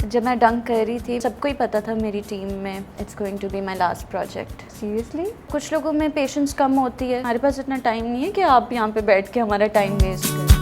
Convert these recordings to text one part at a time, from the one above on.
जब मैं डंक कर रही थी सबको ही पता था मेरी टीम में it's going to be my last project. Seriously? कुछ लोगों में पेशेंस कम होती है, हमारे पास इतना टाइम नहीं है कि आप यहाँ पे बैठ के हमारा टाइम वेस्ट करें।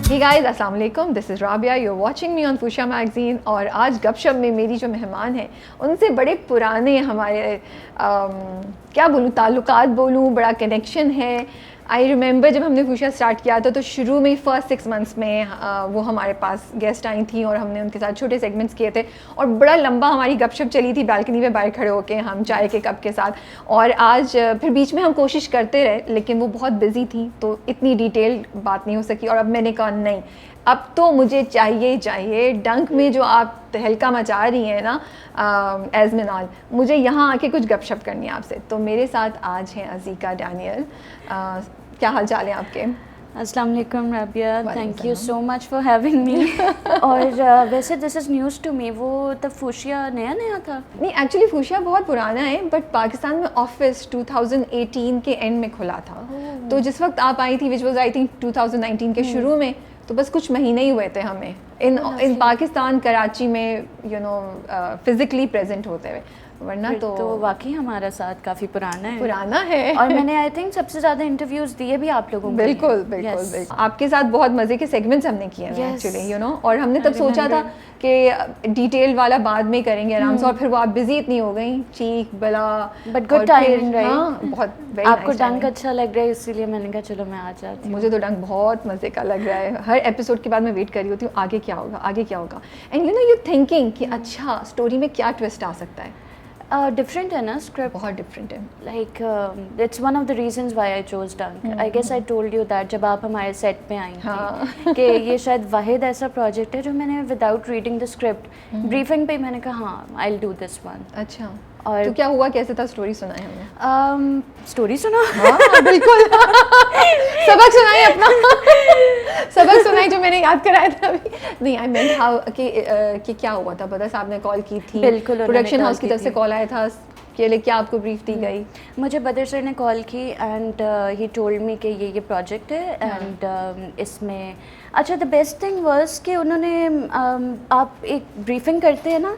Hey guys, अस्सलाम वालेकुम, this is Rabia, you are watching me on Fuchsia magazine. और आज गपशप में मेरी जो मेहमान हैं उनसे बड़े पुराने हमारे क्या बोलूँ, ताल्लुकात बोलूँ, बड़ा कनेक्शन है। आई रिमेंबर जब हमने फूशिया स्टार्ट किया था तो शुरू में फर्स्ट 6 मंथ्स में वो हमारे पास गेस्ट आई थी और हमने उनके साथ छोटे सेगमेंट्स किए थे और बड़ा लंबा हमारी गपशप चली थी बालकनी में बाहर खड़े होके हम चाय के कप के साथ। और आज फिर बीच में हम कोशिश करते रहे लेकिन वो बहुत बिजी थी तो इतनी डिटेल बात नहीं हो सकी। और अब मैंने कहा नहीं, अब तो मुझे चाहिए डंक में जो आप तहलका मचा रही हैं ना एज मिनाल, मुझे यहाँ आके कुछ गपशप करनी है आपसे। तो मेरे साथ आज हैं अज़ीका डैनियल। क्या हाल चाल है आपके? अस्सलाम वालेकुम Rabia, thank you so much for having me. और वैसे this is news to me, वो तब फूशिया नया था? नहीं, एक्चुअली फूशिया बहुत पुराना है बट पाकिस्तान में ऑफिस 2018 के एंड में खुला था। तो जिस वक्त आप आई थी विच वॉज आई थिंक 2019 के शुरू में, तो बस कुछ महीने ही हुए थे हमें इन पाकिस्तान कराची में फिजिकली प्रेजेंट होते हुए, वरना तो वाकई हमारा साथ काफ़ी पुराना है। और मैंने आई थिंक सबसे ज़्यादा इंटरव्यूज़ दिए भी आप लोगों को। बिल्कुल। आपके साथ बहुत मज़े के सेगमेंट्स हमने किए हैं एक्चुअली, और हमने तब सोचा था कि डिटेल वाला बाद में करेंगे आराम से, और फिर वो आप बिजी इतनी हो गई, चीख बला, बट गुड टाइमिंग राइट। हाँ, बहुत आपको डंक अच्छा लग रहा है इसीलिए मैंने कहा चलो मैं आ जाती हूँ। मुझे तो डंक बहुत मज़े का लग रहा है। हर एपिसोड के बाद मैं वेट कर रही होती हूँ आगे क्या होगा। एंड यू थिंकिंग कि अच्छा स्टोरी में क्या ट्विस्ट आ सकता है। डिफरेंट है ना स्क्रिप्ट, बहुत डिफरेंट है। Like it's one of the reasons why I chose Dunk. I guess I told you that जब आप हमारे सेट पे आई थी कि ये शायद वाहिद ऐसा प्रोजेक्ट है जो मैंने without reading the script briefing पे मैंने कहा हाँ I will do this one. अच्छा, और तो क्या हुआ, कैसे था? स्टोरी सुनाई हमने। स्टोरी सुना? हाँ बिल्कुल। सबक सुनाई अपना। सबक सुनाई जो मैंने याद कराया था अभी। नहीं, आई मीन हाउ कि क्या हुआ था पता? साहब ने कॉल की थी, बिल्कुल प्रोडक्शन हाउस की तरफ से कॉल आया था कि लिए क्या आपको ब्रीफ दी गई? मुझे बदर सर ने कॉल की एंड ही टोल्ड मी कि ये प्रोजेक्ट है एंड इसमें अच्छा द बेस्ट थिंग वाज कि उन्होंने आप एक ब्रीफिंग करते हैं ना,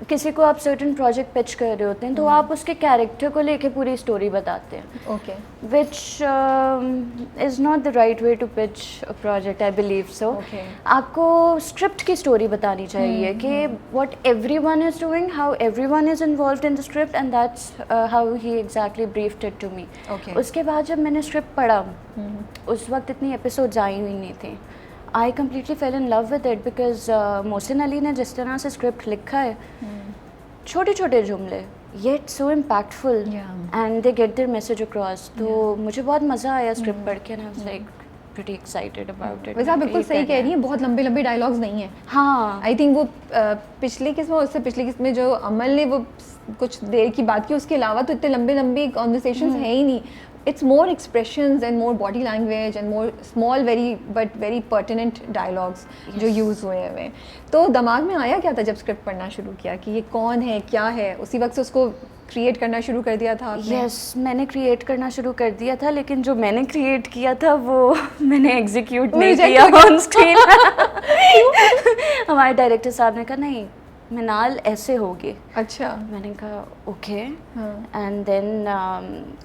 किसी को आप सर्टेन प्रोजेक्ट पिच कर रहे होते हैं तो आप उसके कैरेक्टर को लेके पूरी स्टोरी बताते हैं। Okay, which is not the right way to pitch a project, I believe so. आपको स्क्रिप्ट की स्टोरी बतानी चाहिए कि what everyone is doing, how everyone is involved in the script and that's how he exactly briefed it to me. उसके बाद जब मैंने script पढ़ा उस वक्त इतनी एपिसोड्स आई हुई नहीं थी। I completely fail in love with it because Mohsin Ali ने जिस तरह से स्क्रिप्ट लिखा है, छोटे छोटे जुमले yet so impactful and they get their message across. तो मुझे बहुत मज़ा आया स्क्रिप्ट पढ़ के, I was like pretty excited about it. वैसे आप बिल्कुल सही कह रही हैं, बहुत लंबे लंबे डायलॉग्स नहीं हैं। हाँ, आई थिंक वो पिछली किस्म और उससे पिछली किस्म में जो अमल ने वो कुछ देर की बात की, उसके अलावा तो इतने लंबे कॉन्वर्सेशंस है ही नहीं। It's more expressions and more body language and more small very pertinent dialogues जो यूज़ हुए हैं। तो दिमाग में आया क्या था जब स्क्रिप्ट पढ़ना शुरू किया कि ये कौन है, क्या है? उसी वक्त से उसको क्रिएट करना शुरू कर दिया था आपने? Yes, मैंने क्रिएट करना शुरू कर दिया था, लेकिन जो मैंने क्रिएट किया था वो मैंने एग्जीक्यूट नहीं किया ऑन स्क्रीन। हमारे डायरेक्टर साहब ने कहा नहीं मिनाल ऐसे होगी। अच्छा, मैंने कहा ओके एंड देन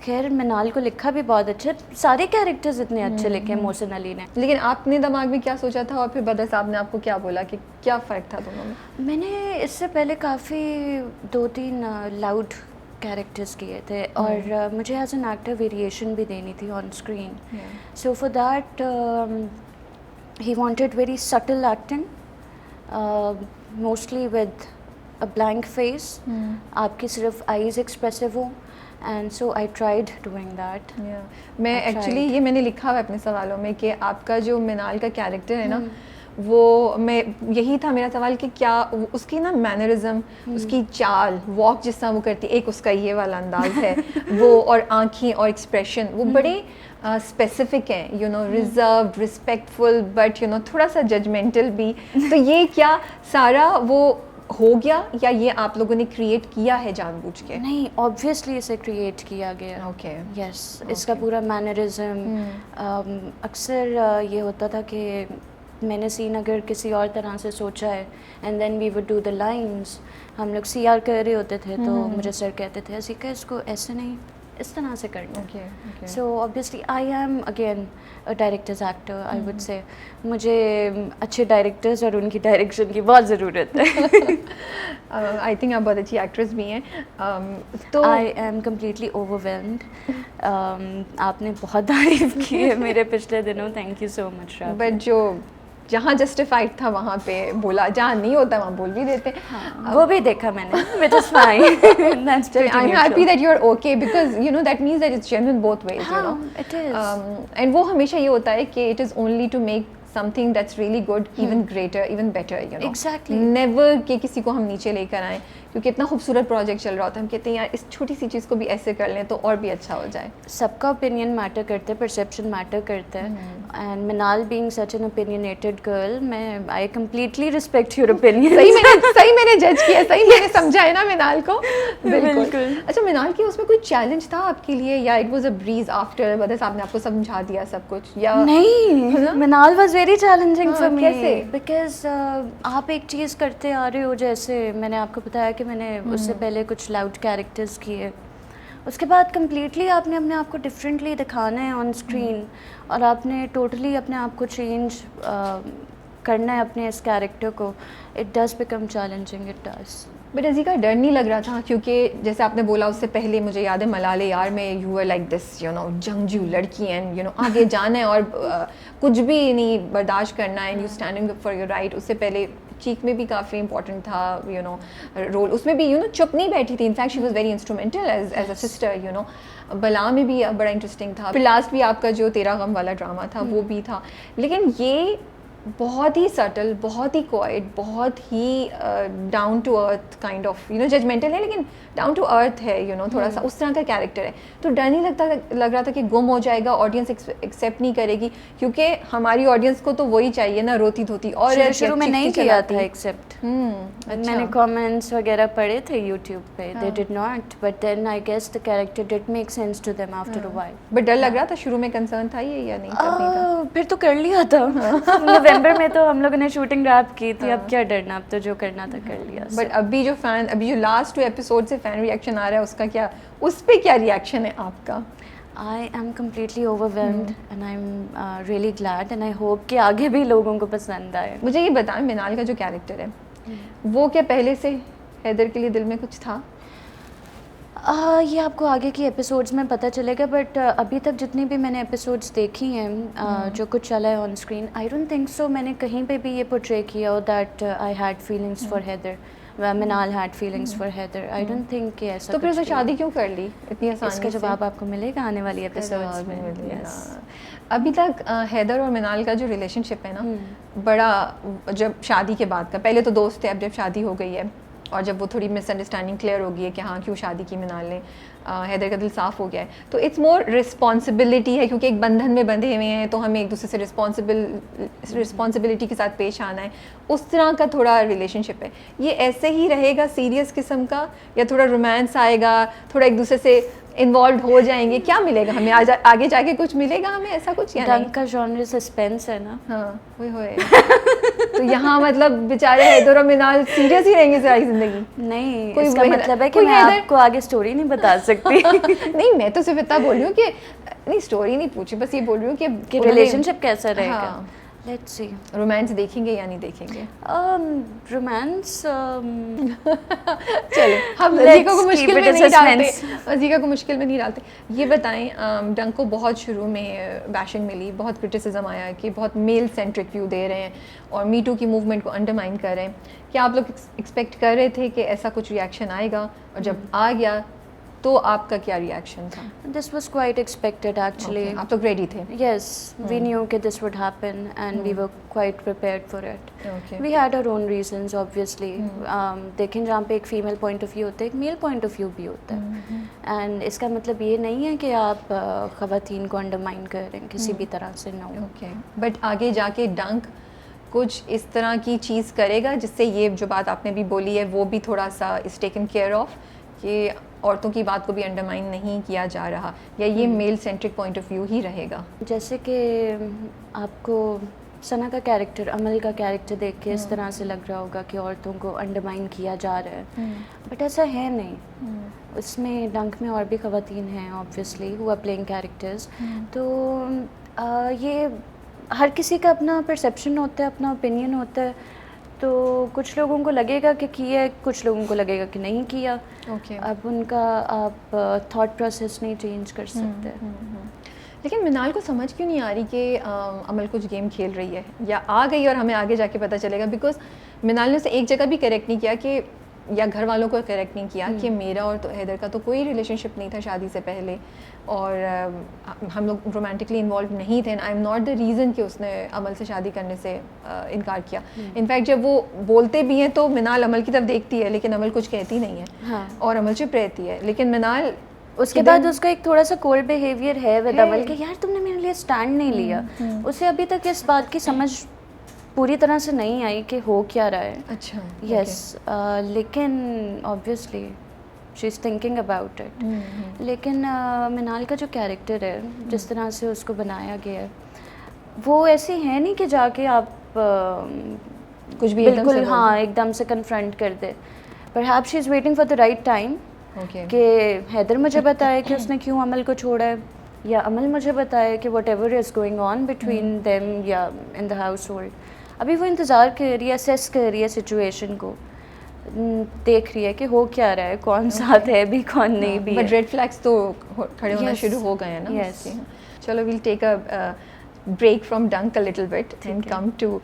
खैर मिनाल को लिखा भी बहुत अच्छा, सारे कैरेक्टर्स इतने अच्छे लिखे हैं मोहसिन अली ने। लेकिन आपने दिमाग में क्या सोचा था और फिर बदर साहब ने आपको क्या बोला कि क्या फ़र्क था दोनों में? मैंने इससे पहले काफ़ी 2-3 लाउड कैरेक्टर्स किए थे और मुझे एज एन एक्टर वेरिएशन भी देनी थी on screen. So for that he wanted very subtle acting, mostly with a blank face, आपकी सिर्फ आईज एक्सप्रेसिव हो, and so I tried doing that. मैं एक्चुअली ये मैंने लिखा हुआ है अपने सवालों में कि आपका जो मिनाल का कैरेक्टर है ना, वो मैं यही था मेरा सवाल कि क्या उसकी ना मैनरिज्म, उसकी चाल, वॉक जिस तरह वो करती, एक उसका ये वाला अंदाज है वो, और आँखें और एक्सप्रेशन वो बड़े स्पेसिफिक हैं, रिजर्व्ड, रिस्पेक्टफुल, बट थोड़ा सा जजमेंटल भी। तो ये क्या सारा वो हो गया या ये आप लोगों ने क्रिएट किया है जानबूझ के? नहीं, ऑब्वियसली इसे क्रिएट किया गया। ओके, यस, इसका पूरा मैनरिज्म अक्सर ये होता था कि मैंने सीन अगर किसी और तरह से सोचा है and then we would do the lines, हम लोग सीआर कर रहे होते थे तो मुझे सर कहते थे असीका इसको ऐसे नहीं इस तरह से करना। So obviously I am again a directors actor, I would say मुझे अच्छे डायरेक्टर्स और उनकी डायरेक्शन की बहुत ज़रूरत है। आई थिंक आप बहुत अच्छी एक्ट्रेस भी हैं। तो आई एम कम्प्लीटली ओवरवेल्म्ड। आपने बहुत तारीफ की है मेरे पिछले दिनों, thank you so much. But जो जहाँ जस्टिफाइड था वहाँ पे बोला, जहाँ नहीं होता वहाँ बोल भी देते। हाँ, वो भी देखा मैंने, which is fine. That's pretty I'm neutral. happy that you're okay because you know that means that it's genuine both ways. हाँ, you know. it is. And वो हमेशा ये होता है कि it is only to make something that's really good even greater, even better. You know. Exactly. Never कि किसी को हम नीचे लेकर आएं, क्योंकि इतना खूबसूरत प्रोजेक्ट चल रहा होता है, हम कहते हैं यार इस छोटी सी चीज़ को भी ऐसे कर लें तो और भी अच्छा हो जाए। सबका ओपिनियन मैटर करता है, परसेप्शन मैटर करता है, and Minal being such an opinionated girl, मैं I completely respect your opinion. सही मैंने जज किया, सही मैंने समझा है ना मिनाल को। बिल्कुल। अच्छा, मिनाल की उसमें कोई चैलेंज था आपके लिए या it was a breeze after बस आपने आपको समझा दिया सब कुछ, या नहीं, Minal was very challenging for me. कैसे? बिकॉज आप एक चीज़ करते आ रहे हो, जैसे मैंने आपको बताया कि मैंने उससे पहले कुछ लाउड कैरेक्टर्स किए, उसके बाद कम्प्लीटली आपने अपने आप को डिफरेंटली दिखाना है ऑन स्क्रीन, और आपने टोटली अपने आप को चेंज करना है अपने इस कैरेक्टर को। It does become challenging, it does. But अजीका डर नहीं लग रहा था? क्योंकि जैसे आपने बोला उससे पहले मुझे याद है मलाले यार में you are like this you know जंगजू लड़की एंड यू नो आगे जाना है और कुछ भी नहीं बर्दाश्त करना है, and you standing for your right. उससे पहले चीक में भी काफ़ी इंपॉर्टेंट था यू नो रोल, उसमें भी यू नो चुप नहीं बैठी थी, in fact she was very instrumental as a sister you know. Balaa में भी बड़ा इंटरेस्टिंग था, फिर लास्ट भी आपका जो तेरा गम वाला ड्रामा था वो भी था, लेकिन ये बहुत ही सटल, बहुत ही क्वाइट, बहुत ही down to earth kind of you know judgemental है लेकिन डाउन टू अर्थ है यू नो थोड़ा सा उस तरह का कैरेक्टर है। तो डर नहीं लग रहा था कि गुम हो जाएगा, ऑडियंस एक्सेप्ट नहीं करेगी, क्योंकि हमारी ऑडियंस को तो वही चाहिए ना, रोती धोती। और शुरू में नहीं किया था एक्सेप्ट, अच्छा। मैंने कमेंट्स वगैरह पढ़े थे यूट्यूब पे, they did not, but then I guess the character did make sense to them after a while. But डर लग रहा था शुरू में, कंसर्न था ये या नहीं? तब नहीं था? फिर तो कर लिया था। नवंबर में तो हम लोगों ने शूटिंग रैप की थी, अब क्या डरना, अब तो जो करना था कर लिया। बट अभी जो लास्ट 2 एपिसोड से फैन रिएक्शन आ रहा है उसका क्या, उस पे क्या रिएक्शन है आपका? I am completely overwhelmed and I'm really glad and I hope कि आगे भी लोगों को पसंद आए। मुझे ये बताएं, मिनाल का जो कैरेक्टर है वो क्या पहले से हैदर के लिए दिल में कुछ था? ये आपको आगे की एपिसोड्स में पता चलेगा, बट अभी तक जितनी भी मैंने एपिसोड्स देखी हैं जो कुछ चला है on screen, I don't think so मैंने कहीं पे भी ये पोर्ट्रे किया हो that I had feelings for Haider, Minal had feelings for Haider. I don't think कि ऐसा। तो फिर उसे शादी क्यों कर ली इतनी आसानी से? इसका जवाब आपको मिलेगा आने वाली एपिसोड्स में। Yes. अभी तक हैदर और मिनाल का जो रिलेशनशिप है ना, बड़ा, जब शादी के बाद का, पहले तो दोस्त थे, अब जब शादी हो गई है और जब वो थोड़ी मिसअंडरस्टैंडिंग क्लियर हो गई है कि हाँ क्यों शादी की मिनाल ने, हैदर का दिल साफ़ हो गया है, तो इट्स मोर रिस्पॉन्सिबिलिटी है क्योंकि एक बंधन में बंधे हुए हैं, तो हमें एक दूसरे से रिस्पॉन्सिबिलिटी के साथ पेश आना है। उस तरह का थोड़ा रिलेशनशिप है। ये ऐसे ही रहेगा सीरियस किस्म का, या थोड़ा रोमांस आएगा, थोड़ा एक दूसरे से इन्वॉल्व हो जाएंगे? क्या मिलेगा हमें आगे जाके? कुछ मिलेगा हमें ऐसा कुछ या नहीं? का जॉनर सस्पेंस है ना। हाँ वही होए। तो यहाँ मतलब बेचारे हैदर और मिनाल सीरियस ही रहेंगे सारी जिंदगी? नहीं, इसका मतलब है कि मैं आपको आगे स्टोरी नहीं बता सकती। नहीं, मैं तो सिर्फ इतना बोल रही हूँ कि नहीं, स्टोरी नहीं पूछी, बस ये बोल रही हूँ कि रिलेशनशिप कैसा रहेगा। हाँ। लेट्स सी, रोमांस देखेंगे या नहीं देखेंगे? रोमांस चलो, हम अजीका को मुश्किल में नहीं डालते, अजीका को मुश्किल में नहीं डालते। ये बताएं, डंक को बहुत शुरू में बैशिंग मिली, बहुत क्रिटिसिज्म आया कि बहुत मेल सेंट्रिक व्यू दे रहे हैं और मी टू की मूवमेंट को अंडरमाइन कर रहे हैं। क्या आप लोग एक्सपेक्ट कर रहे थे कि ऐसा कुछ रिएक्शन आएगा, और जब आ गया तो आपका क्या रिएक्शन था? This was quite expected actually. आप लोग रेडी थे? यस, वी न्यू कि this would happen and we were quite prepared for it. We had our own reasons obviously. देखें, जहाँ पे एक फीमेल पॉइंट ऑफ व्यू होता है, एक मेल पॉइंट ऑफ व्यू भी होता है, एंड इसका मतलब ये नहीं है कि आप ख़वातीन को अंडरमाइन कर रहे हैं किसी भी तरह से। नो। ओके, बट आगे जाके डंक कुछ इस तरह की चीज़ करेगा जिससे ये जो बात आपने भी बोली है वो भी थोड़ा सा इज टेकन केयर ऑफ, कि औरतों की बात को भी अंडरमाइन नहीं किया जा रहा, या ये male centric point of view ही रहेगा? जैसे कि आपको सना का कैरेक्टर, अमल का कैरेक्टर देख के इस तरह से लग रहा होगा कि औरतों को अंडरमाइन किया जा रहा है, बट ऐसा है नहीं। उसमें डंक में और भी ख़वातीन हैं obviously who are playing characters. तो ये हर किसी का अपना परसेप्शन होता है, अपना ओपिनियन होता है। तो कुछ लोगों को लगेगा कि किया है, कुछ लोगों को लगेगा कि नहीं किया। अब उनका आप थॉट प्रोसेस नहीं चेंज कर सकते। लेकिन मिनाल को समझ क्यों नहीं आ रही कि अमल कुछ गेम खेल रही है, या आ गई और हमें आगे जाके पता चलेगा? बिकॉज मिनाल ने उसे एक जगह भी करेक्ट नहीं किया कि, या घर वालों को करेक्ट नहीं किया कि मेरा और तो हैदर का तो कोई रिलेशनशिप नहीं था शादी से पहले, और हम लोग रोमांटिकली इन्वॉल्व नहीं थे। आई एम नॉट द रीज़न कि उसने अमल से शादी करने से इनकार किया। इनफैक्ट जब वो बोलते भी हैं तो मिनाल अमल की तरफ देखती है, लेकिन अमल कुछ कहती नहीं है। हाँ। और अमल चुप रहती है। लेकिन मिनाल उसके बाद उसका एक थोड़ा सा कोल्ड बिहेवियर है विद अमल कि यार तुमने मेरे लिए स्टैंड नहीं लिया। उसे अभी तक इस बात की समझ पूरी तरह से नहीं आई कि हो क्या रहा है। अच्छा। यस लेकिन obviously she is thinking about it. लेकिन मिनाल का जो कैरेक्टर है, जिस तरह से उसको बनाया गया है, वो ऐसी है नहीं कि जाके आप कुछ भी बिल्कुल हाँ एकदम से कन्फ्रंट कर दे। Perhaps she is waiting for the right time कि हैदर मुझे बताए कि उसने क्यों अमल को छोड़ा है, या अमल मुझे बताए कि what ever is going on between them या इन द हाउस होल्ड। अभी वो इंतज़ार कर रही है, असेस कर रही है सिचुएशन को, देख रही है कि हो क्या रहा है, कौन साथ है भी कौन नहीं भी। बट रेड फ्लैग्स तो खड़े होना शुरू हो गए हैं ना। यस चलो we'll take a break from Dunk a little bit and come to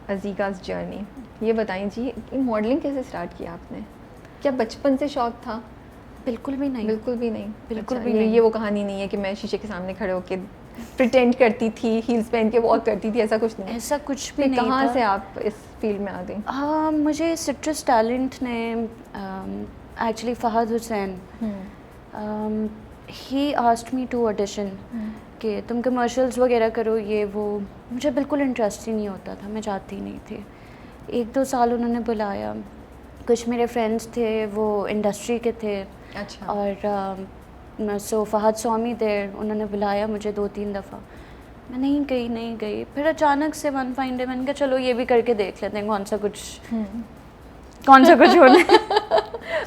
Aziza's journey. ये बताएं जी, मॉडलिंग कैसे स्टार्ट किया आपने? क्या बचपन से शौक था? बिल्कुल भी नहीं। बिल्कुल भी नहीं। बिल्कुल अच्छा, भी नहीं। ये वो कहानी नहीं है कि मैं शीशे के सामने खड़े होकर प्रिटेंड करती थी, हील्स पहन के वॉक करती थी, ऐसा कुछ नहीं? ऐसा कुछ भी नहीं था। कहाँ से आप इस फील्ड में आ गई? हाँ, मुझे सिट्रस टैलेंट ने एक्चुअली फ़हद हुसैन ही आस्क्ड मी टू ऑडिशन कि तुम कमर्शियल्स वगैरह करो, ये वो। मुझे बिल्कुल इंटरेस्ट ही नहीं होता था, मैं चाहती नहीं थी। 1-2 साल उन्होंने बुलाया, कुछ मेरे फ्रेंड्स थे वो इंडस्ट्री के थे। अच्छा। और सो फ़हद स्वामी देर, उन्होंने बुलाया मुझे 2-3 दफ़ा, मैं नहीं गई। फिर अचानक से वन फाइन डे मैंने कहा चलो ये भी करके देख लेते हैं, कौन सा कुछ होना है।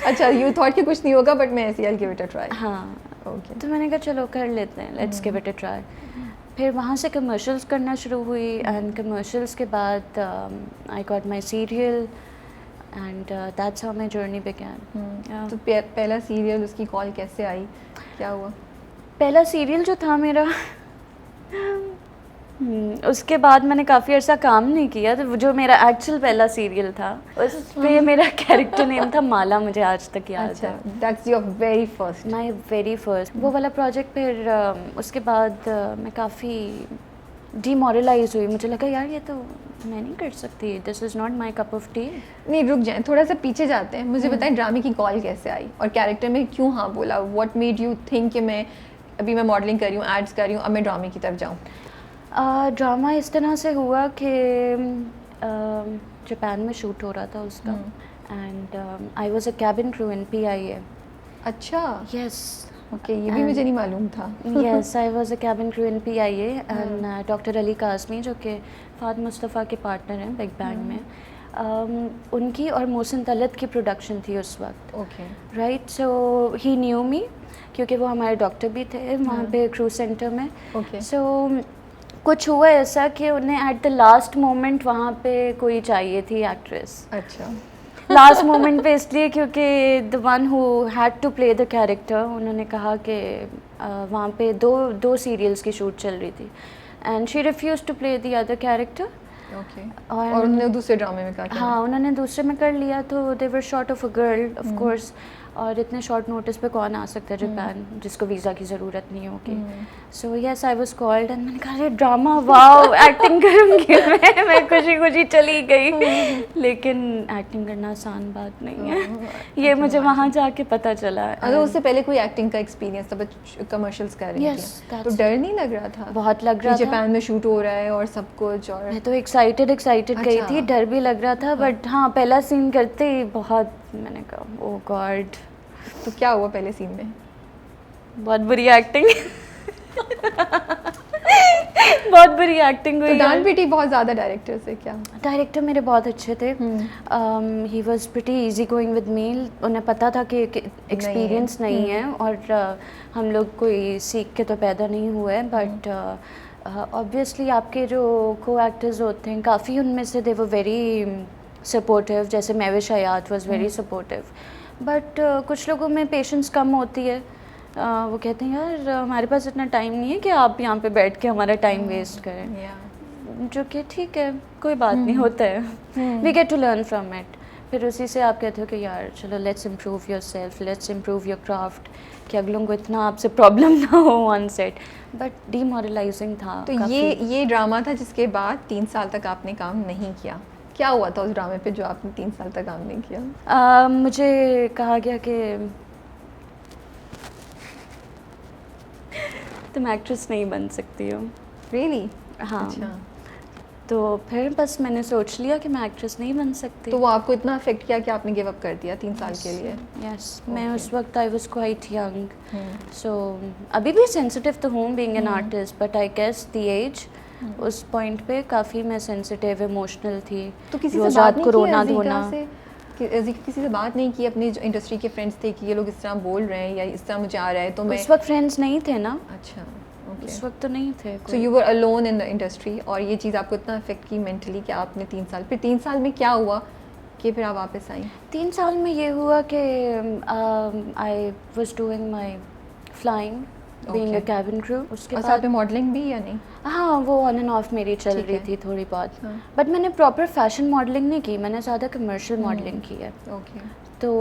अच्छा, यू थॉट कि कुछ नहीं होगा, बट मैं ऐसे गिव इट अ ट्राई। हाँ ओके। तो मैंने कहा चलो कर लेते हैं, let's give it a try. फिर वहाँ से कमर्शियल्स करना शुरू हुई, एंड कमर्शियल्स के बाद I got my serial and that's how my journey began. तो पहला सीरियल, उसकी कॉल कैसे आई, क्या हुआ? पहला सीरियल जो था मेरा उसके बाद मैंने काफ़ी अर्सा काम नहीं किया। तो जो मेरा एक्चुअल पहला सीरियल था उस पे मेरा कैरेक्टर नेम था माला, मुझे आज तक याद है। That's your very first? My very first वो वाला प्रोजेक्ट। फिर उसके बाद मैं काफ़ी डीमोरलाइज हुई, मुझे लगा यार ये तो मैं नहीं कर सकती, this is not my cup of T. नहीं, रुक जाएं, थोड़ा सा पीछे जाते हैं। मुझे बताएं ड्रामे की कॉल कैसे आई, और कैरेक्टर में क्यों हाँ बोला? व्हाट मेड यू थिंक कि मैं अभी मैं मॉडलिंग कर रही हूँ, एड्स कर रही हूँ, अब मैं ड्रामे की तरफ जाऊँ? ड्रामा इस तरह से हुआ कि जापान में शूट हो रहा था उसका, and I was a cabin crew in PIA। अच्छा। यस ओके, ये भी मुझे नहीं मालूम था। Yes, I was a cabin crew in PIA, and doctor Ali Kazmi जो कि फ़ाद मुस्तफ़ा के पार्टनर हैं बिग बैंग में, उनकी और मोहसिन तलत की प्रोडक्शन थी उस वक्त। ओके। राइट, सो ही न्यू मी क्योंकि वो हमारे डॉक्टर भी थे वहाँ पे क्रू सेंटर में। ओके। सो कुछ हुआ ऐसा कि उन्हें एट द लास्ट मोमेंट वहाँ पे कोई चाहिए थी एक्ट्रेस। अच्छा। लास्ट मोमेंट पे इसलिए क्योंकि the one who had to play the character, उन्होंने कहा कि वहाँ पे दो सीरियल्स की शूट चल रही थी, and she refuse to play the other character. Okay. और उन्होंने दूसरे ड्रामे में कहा? हाँ, उन्होंने दूसरे में कर लिया। तो they were short of a girl of course, और इतने शॉर्ट नोटिस पे कौन आ सकता है जापान जिसको वीज़ा की ज़रूरत नहीं होगी। So yes, I was called and मैंने कहा अरे ड्रामा, वाओ एक्टिंग करूँगी मैं खुशी खुशी चली गई। लेकिन एक्टिंग करना आसान बात नहीं है, ये मुझे वहाँ जाके पता चला। अगर उससे पहले कोई एक्टिंग का एक्सपीरियंस था, कमर्शियल्स कर रही थी, तो डर नहीं लग रहा था? बहुत लग रहा था, जापान में शूट हो रहा है और सब कुछ, और मैं तो एक्साइटेड गई थी, डर भी लग रहा था। बट हाँ, पहला सीन करते ही बहुत मैंने कहा ओह गॉड। तो क्या हुआ पहले सीन में? बहुत बुरी एक्टिंग बहुत बुरी एक्टिंग तो हुई। डांट पीटी बहुत ज़्यादा डायरेक्टर से क्या? डायरेक्टर मेरे बहुत अच्छे थे, he was pretty easy going with me. उन्हें पता था कि एक्सपीरियंस नहीं है और हम लोग कोई सीख के तो पैदा नहीं हुए, बट ऑब्वियसली आपके जो को एक्टर्स होते हैं काफ़ी उनमें से दे वर वेरी सपोर्टिव, जैसे महविश हयात वॉज वेरी सपोर्टिव। बट कुछ लोगों में पेशेंस कम होती है, वो कहते हैं यार हमारे पास इतना टाइम नहीं है कि आप यहाँ पे बैठ के हमारा टाइम वेस्ट करें, जो कि ठीक है, कोई बात नहीं, होता है, we get to learn from it. फिर उसी से आप कहते हो कि यार चलो let's improve yourself, let's improve your craft, कि अगलों को इतना आपसे प्रॉब्लम ना हो ऑन सेट। बट डीमोरलाइजिंग था। तो ये ड्रामा था जिसके बाद 3 साल तक आपने काम नहीं किया। क्या हुआ था उस ड्रामे पे जो आपने 3 साल तक काम नहीं किया? मुझे कहा गया कि तुम एक्ट्रेस नहीं बन सकती हो। रियली? हाँ। अच्छा। तो फिर बस मैंने सोच लिया कि मैं एक्ट्रेस नहीं बन सकती। तो वो आपको इतना अफेक्ट किया कि आपने गिव अप कर दिया 3 साल के लिए? यस, मैं उस वक्त I was quite young, so अभी भी सेंसिटिव तो हूँ being an artist, but I guess the age उस पॉइंट पे काफ़ी मैं सेंसिटिव इमोशनल थी। तो किसी से रोज़ बात रात नहीं को की रोना अज़ीका धोना। से? किसी से बात नहीं की अपनी जो इंडस्ट्री के फ्रेंड्स थे कि ये लोग इस तरह बोल रहे हैं या इस तरह मुझे आ रहा है तो मैं? उस वक्त फ्रेंड्स नहीं थे ना। अच्छा, उस वक्त तो नहीं थे। So you were alone in the industry, और ये चीज़ आपको इतना अफेक्ट की मेंटली कि आपने 3 साल, फिर 3 साल में क्या हुआ कि फिर आप वापस आई? 3 साल में ये हुआ कि I was doing my flying, being a cabin crew. उसके और बाद साथ में मॉडलिंग भी या नहीं? हाँ, वो ऑन एंड ऑफ मेरी चल रही थी थोड़ी बहुत, बट मैंने प्रॉपर फैशन मॉडलिंग नहीं की, मैंने ज़्यादा कमर्शियल मॉडलिंग की है। ओके। तो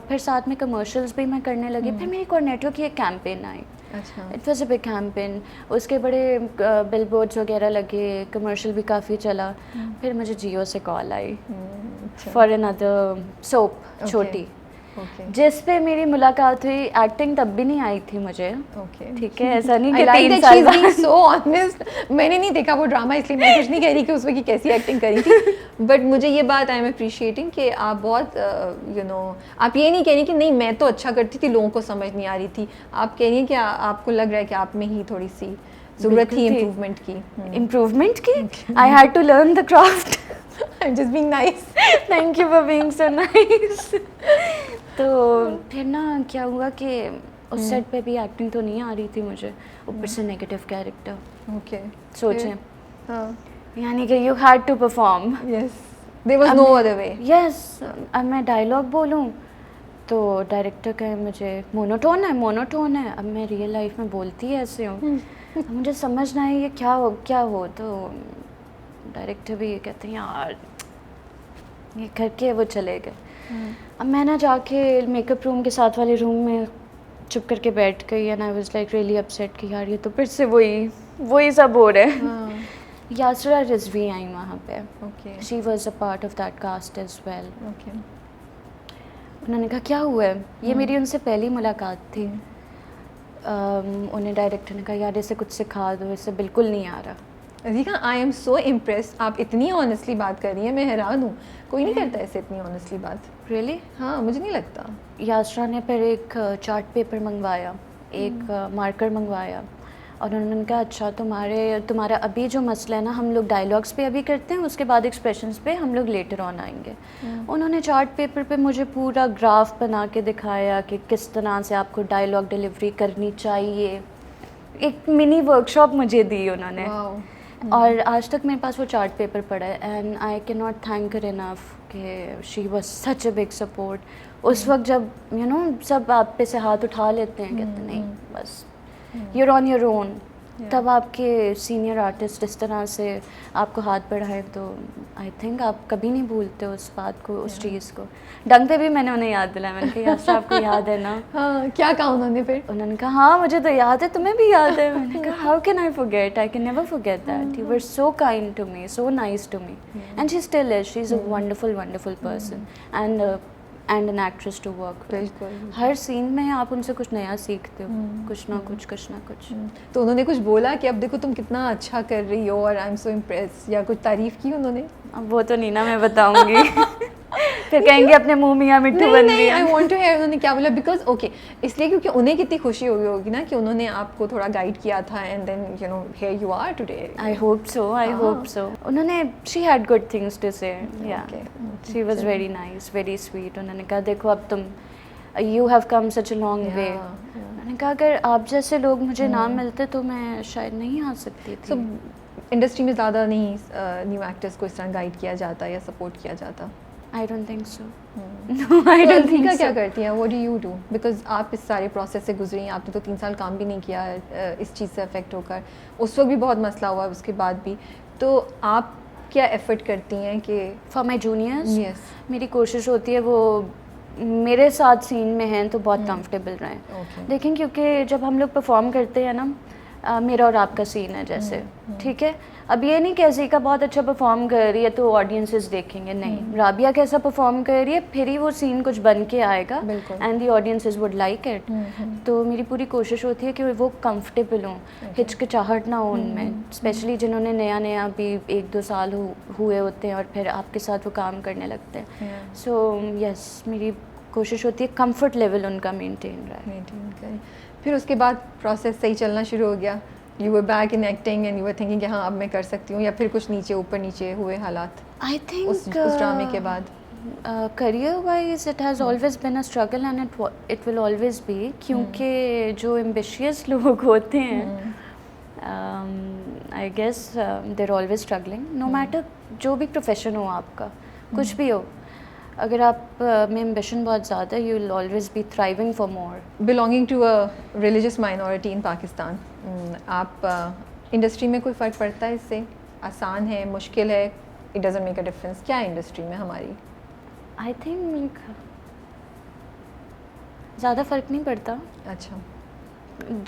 फिर साथ में कमर्शियल्स भी मैं करने लगी। फिर मेरी कोऑर्डिनेटर की एक कैंपेन आई, अच्छा। It was a big campaign, उसके बड़े बिलबोर्ड्स वगैरह लगे, कमर्शियल भी काफ़ी चला। फिर मुझे जियो से call I for another soap, छोटी, जिस पे मेरी मुलाकात हुई। एक्टिंग तब भी नहीं आई थी मुझे, ठीक है, ऐसा नहीं कि 3 साल बाद। सो ऑनेस्ट, मैंने नहीं देखा वो ड्रामा, इसलिए मैं कुछ नहीं कह रही कि उसमें की कैसी एक्टिंग करी थी, बट मुझे ये बात आई एम अप्रिशिएटिंग कि आप बहुत आप ये नहीं कह रही कि नहीं मैं तो अच्छा करती थी, लोगों को समझ नहीं आ रही थी, आप कह रही हैं कि आपको लग रहा है कि आप में ही थोड़ी सी ज़रूरत थी इम्प्रूवमेंट की। इम्प्रूवमेंट की, I had to learn the craft. I'm just being nice. Thank you for being so nice. तो फिर ना क्या हुआ कि उस सेट पे भी एक्टिंग तो नहीं आ रही थी मुझे, ऊपर से नेगेटिव कैरेक्टर। ओके। सोचें, हाँ, यानी कि you had to perform. Yes, there was no other way. Yes, अब मैं डायलॉग बोलूँ तो डायरेक्टर कहे मुझे मोनोटोन है। अब मैं रियल लाइफ में बोलती ऐसे हूँ, मुझे समझ ना आए ये क्या हो। तो डायरेक्टर भी ये कहते हैं यार ये करके वो चले गए। अब मैं ना जाके मेकअप रूम के साथ वाले रूम में चुप करके बैठ गई, and I was like really upset कि यार ये तो फिर से वही सब हो रहा है। यासरा रिजवी आई वहाँ पे, she was a part of that cast as well. उन्होंने कहा क्या हुआ है, ये मेरी उनसे पहली मुलाकात थी। उन्हें डायरेक्टर ने कहा यार इसे कुछ सिखा दो, इसे बिल्कुल नहीं आ रहा। अज़ीका, आई एम सो इम्प्रेस्ड, आप इतनी ऑनेस्टली बात कर रही हैं, मैं हैरान हूँ, कोई नहीं करता ऐसे इतनी ऑनेस्टली बात। रियली? हाँ, मुझे नहीं लगता। यासरा ने फिर एक चार्ट पेपर मंगवाया, एक मार्कर मंगवाया, और उन्होंने कहा अच्छा तुम्हारा अभी जो मसला है ना, हम लोग डायलॉग्स पे अभी करते हैं, उसके बाद एक्सप्रेशंस पे हम लोग लेटर ऑन आएंगे। उन्होंने चार्ट पेपर पे मुझे पूरा ग्राफ बना के दिखाया कि किस तरह से आपको डायलॉग डिलीवरी करनी चाहिए। एक मिनी वर्कशॉप मुझे दी उन्होंने। और आज तक मेरे पास वो चार्ट पेपर पड़ा है, and I can not thank her enough कि she was such a big support. उस वक्त जब सब आप पे से हाथ उठा लेते हैं, कहते नहीं बस यूर ऑन योर ओन, तब आपके सीनियर आर्टिस्ट इस तरह से आपको हाथ बढ़ाएं तो आई थिंक आप कभी नहीं भूलते उस बात को, उस चीज़ को। डंग पे भी मैंने उन्हें याद दिलाया, मैंने कहा यार आपको याद है ना? हाँ, क्या कहा उन्होंने फिर? उन्होंने कहा हाँ मुझे तो याद है, तुम्हें भी याद है। मैंने कहा how can I forget, I can never forget that, you were so kind to me, so nice to me, and she still is, she is a wonderful person and an actress to work. बिल्कुल, हर scene में आप उनसे कुछ नया सीखते हो, कुछ ना कुछ। तो उन्होंने कुछ बोला कि अब देखो तुम कितना अच्छा कर रही हो और आई एम सो इम्प्रेस, या कुछ तारीफ़ की उन्होंने? अब वो तो नहीं ना मैं बताऊंगी। फिर कहेंगे अपने मुंह मियाँ मिट्टू बन नहीं, दिया। आई वांट टू हियर उन्होंने क्या बोला, बिकॉज ओके इसलिए क्योंकि उन्हें कितनी खुशी हुई होगी ना कि उन्होंने आपको थोड़ा गाइड किया था and then you know here you are today. I hope so. I hope so. उन्होंने she had good things to say. Yeah. Okay. She was very nice, very sweet. उन्होंने कहा देखो अब तुम you have come such a long way. मैंने कहा अगर आप जैसे लोग मुझे ना मिलते तो मैं शायद नहीं आ सकती थी। सो इंडस्ट्री में ज़्यादा नहीं न्यू एक्टर्स को इस तरह गाइड किया जाता या सपोर्ट किया जाता? I don't think so. No, I don't think so. क्या करती हैं? What do you do? Because आप इस सारे प्रोसेस से गुजरी हैं, आपने तो 3 साल काम भी नहीं किया इस चीज़ से अफेक्ट होकर, उस वक्त भी बहुत मसला हुआ उसके बाद भी, तो आप क्या एफर्ट करती हैं कि For my juniors, Yes. मेरी कोशिश होती है वो मेरे साथ सीन में हैं तो बहुत कंफर्टेबल रहें। Okay. लेकिन क्योंकि जब हम लोग परफॉर्म करते हैं ना मेरा और आपका सीन है जैसे, ठीक है, अब ये नहीं कि ज़ीका बहुत अच्छा परफॉर्म कर रही है तो ऑडियंसेस देखेंगे, नहीं, राबिया कैसा परफॉर्म कर रही है फिर ही वो सीन कुछ बन के आएगा and the audiences would like it. तो मेरी पूरी कोशिश होती है कि वो कंफर्टेबल हों, हिचकिचाहट ना हो उनमें, स्पेशली जिन्होंने नया नया अभी 1-2 साल हुए होते हैं और फिर आपके साथ वो काम करने लगते हैं। सो यस, मेरी कोशिश होती है कंफर्ट लेवल उनका मेंटेन रहे। फिर उसके बाद प्रोसेस सही चलना शुरू हो गया, you were back in acting and you were thinking कि हाँ अब मैं कर सकती हूँ, या फिर कुछ नीचे ऊपर नीचे हुए हालात आई थिंक उस ड्रामे के बाद? career wise it has always been a struggle and it will always be, क्योंकि जो ambitious लोग होते हैं I guess they're always struggling no matter जो भी profession हो आपका, कुछ भी हो, अगर आप में ambition बहुत ज़्यादा है you will always be thriving for more. Belonging to a religious minority in Pakistan, आप इंडस्ट्री में कोई फ़र्क पड़ता है इससे? आसान है, मुश्किल है, it doesn't make a difference? क्या है इंडस्ट्री में हमारी? I think ज़्यादा फ़र्क नहीं पड़ता। अच्छा,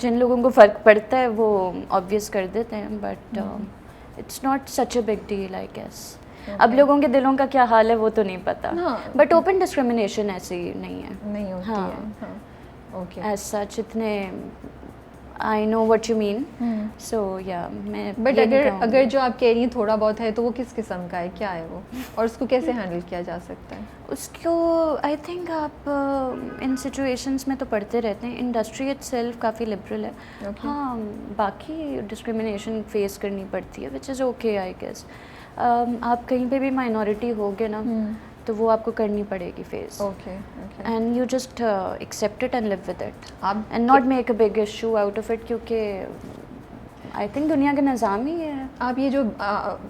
जिन लोगों को फ़र्क पड़ता है वो ऑब्वियस कर देते हैं, but it's not such a big deal I guess. अब लोगों के दिलों का क्या हाल है वो तो नहीं पता, बट ओपन डिस्क्रिमिनेशन ऐसी नहीं है, नहीं होती हाँ, है। ओके, एज सच इतने I know what you mean, so या मैं बट अगर जो आप कह रही हैं थोड़ा बहुत है तो वो किस किस्म का है, क्या है वो, और उसको कैसे हैंडल किया जा सकता है? उसको आई थिंक आप इन सिचुएशंस में तो पढ़ते रहते हैं, इंडस्ट्री इटसेल्फ काफ़ी लिबरल है। हाँ, बाकी डिस्क्रिमिनेशन फेस करनी पड़ती है which is okay I guess. आप कहीं पे भी माइनॉरिटी होगे ना तो वो आपको करनी पड़ेगी face, and you just accept it and live with it and not make a big issue out of it, क्योंकि आई थिंक दुनिया का निज़ाम ही है। आप ये जो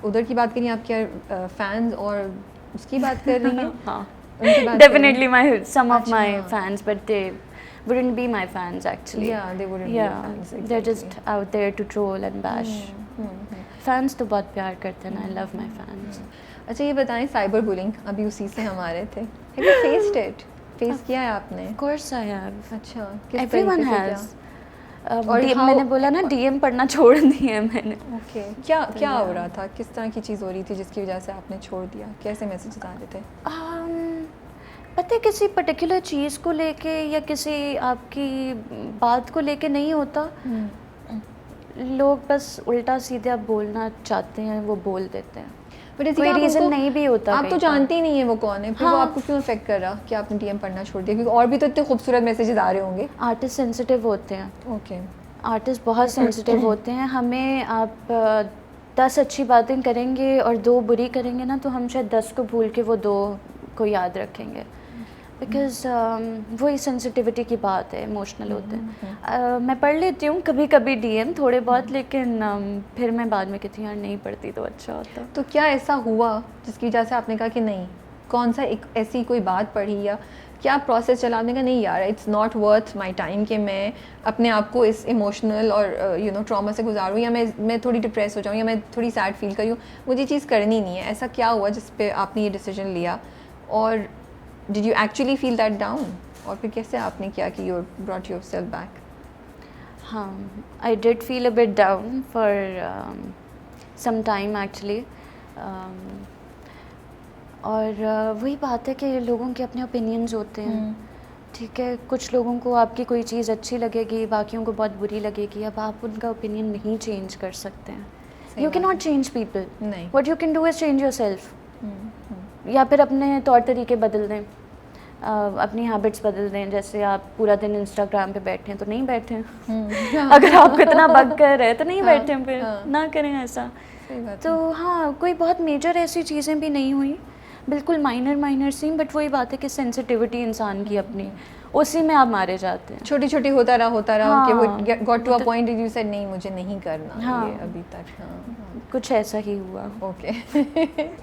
उधर की बात करिए, आप क्या फैंस और उसकी बात कर रही हैं? हाँ, उनकी definitely some of my fans, but they wouldn't be my fans actually. Yeah, they wouldn't be your fans. Exactly. They're just out there to troll and bash. Fans तो बहुत प्यार करते हैं, आई लव माई फैंस। अच्छा ये बताएं, cyber bullying अभी उसी से हम आ रहे थे, have you faced it? Face किया है आपने? Of course I have. अच्छा, किस Everyone तरीके से has. और मैंने बोला ना DM पढ़ना छोड़ दिया मैंने। ओके, क्या हो रहा था, किस तरह की चीज़ हो रही थी जिसकी वजह से आपने छोड़ दिया, कैसे मैसेजेस आ रहे थे? पता है किसी पर्टिकुलर चीज़ को लेके या किसी आपकी बात को लेके नहीं होता, लोग बस उल्टा सीधा बोलना चाहते हैं वो बोल देते हैं, कोई रीज़न नहीं भी होता। आप तो जानते ही नहीं है वो कौन है, फिर वो आपको क्यों इफेक्ट कर रहा कि आपने DM पढ़ना छोड़ दिया? क्योंकि और भी तो इतने खूबसूरत मैसेजेस आ रहे होंगे। आर्टिस्ट सेंसिटिव होते हैं। ओके, आर्टिस्ट बहुत सेंसिटिव होते हैं। हमें आप 10 अच्छी बातें करेंगे और 2 बुरी करेंगे ना तो हम शायद 10 को भूल के वो 2 को याद रखेंगे, बिकॉज वही सेंसिटिविटी की बात है, इमोशनल होते हैं। मैं पढ़ लेती हूँ कभी कभी DM थोड़े बहुत, लेकिन फिर मैं बाद में कहती हूँ यार नहीं पढ़ती तो अच्छा होता। तो क्या ऐसा हुआ जिसकी वजह से आपने कहा कि नहीं, कौन सा एक ऐसी कोई बात पढ़ी या क्या प्रोसेस चला, आपने कहा नहीं यार it's not worth my time कि मैं अपने आप को इस इमोशनल और यू नो ट्रॉमा से गुजारूँ, या मैं थोड़ी डिप्रेस हो जाऊँ, या मैं थोड़ी सैड फील करूँ, मुझे ये चीज़ करनी नहीं है? ऐसा क्या हुआ जिस पे आपने ये डिसीजन लिया, और did you actually feel that down, और फिर कैसे आपने किया कि यू ब्रॉट योरसेल्फ बैक? हाँ, I did feel a bit down for some time actually, और वही बात है कि लोगों के अपने ओपिनियंस होते हैं, ठीक है, कुछ लोगों को आपकी कोई चीज़ अच्छी लगेगी, बाकियों को बहुत बुरी लगेगी। अब आप उनका ओपिनियन नहीं चेंज कर सकते हैं, you can not change people, नहीं, what you can do is change yourself. या फिर अपने तौर तरीके बदल दें, अपनी हैबिट्स बदल दें। जैसे आप पूरा दिन इंस्टाग्राम पे बैठे हैं तो नहीं बैठें, अगर आपको इतना बग कर है तो नहीं बैठें, फिर ना करें ऐसा। तो हाँ, कोई बहुत मेजर ऐसी चीज़ें भी नहीं हुई, बिल्कुल माइनर सी, बट वही बात है कि सेंसिटिविटी इंसान की अपनी, उसी में आप मारे जाते हैं। छोटी छोटी होता रहा हाँ, कि वो got to a point you said नहीं मुझे नहीं करना। हाँ, ये अभी तक कुछ ऐसा ही हुआ। ओके।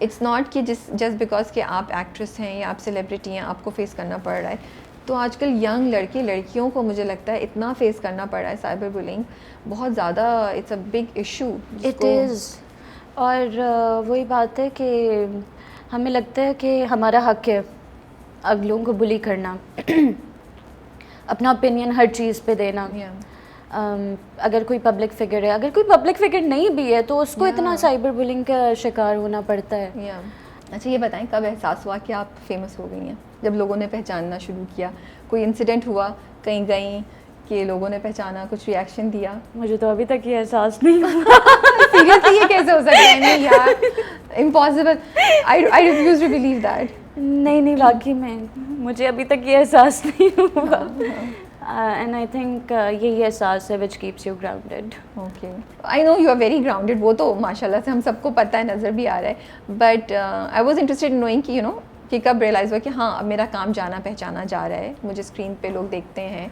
इट्स नॉट कि जस्ट बिकॉज कि आप एक्ट्रेस हैं या आप सेलिब्रिटी हैं आपको फेस करना पड़ रहा है। तो आजकल यंग लड़के लड़कियों को मुझे लगता है इतना फेस करना पड़ रहा है साइबर बुलिंग, बहुत ज़्यादा, it's a big issue. It is. और वही बात है कि हमें लगता है कि हमारा हक है अगलों को बुली करना, अपना ओपिनियन हर चीज़ पे देना। अगर कोई पब्लिक फिगर है, अगर कोई पब्लिक फिगर नहीं भी है तो उसको इतना साइबर बुलिंग का शिकार होना पड़ता है। अच्छा, ये बताएं कब एहसास हुआ कि आप फेमस हो गई हैं? जब लोगों ने पहचानना शुरू किया, कोई इंसिडेंट हुआ, कहीं गई कि लोगों ने पहचाना, कुछ रिएक्शन दिया? मुझे तो अभी तक ये एहसास नहीं हुआ। सीरियसली ये कैसे हो सकता है? नहीं यार, impossible, I refuse to believe that. नहीं वाकई में मुझे अभी तक ये एहसास नहीं हुआ। एंड आई थिंक यही एहसास है which keeps you grounded. Okay, I know you are very grounded, वो तो माशाल्लाह से हम सबको पता है, नज़र भी आ रहा है। But I was interested in knowing कि कि कब रियलाइज़ हुआ कि हाँ अब मेरा काम जाना पहचाना जा रहा है, मुझे स्क्रीन पे लोग देखते हैं।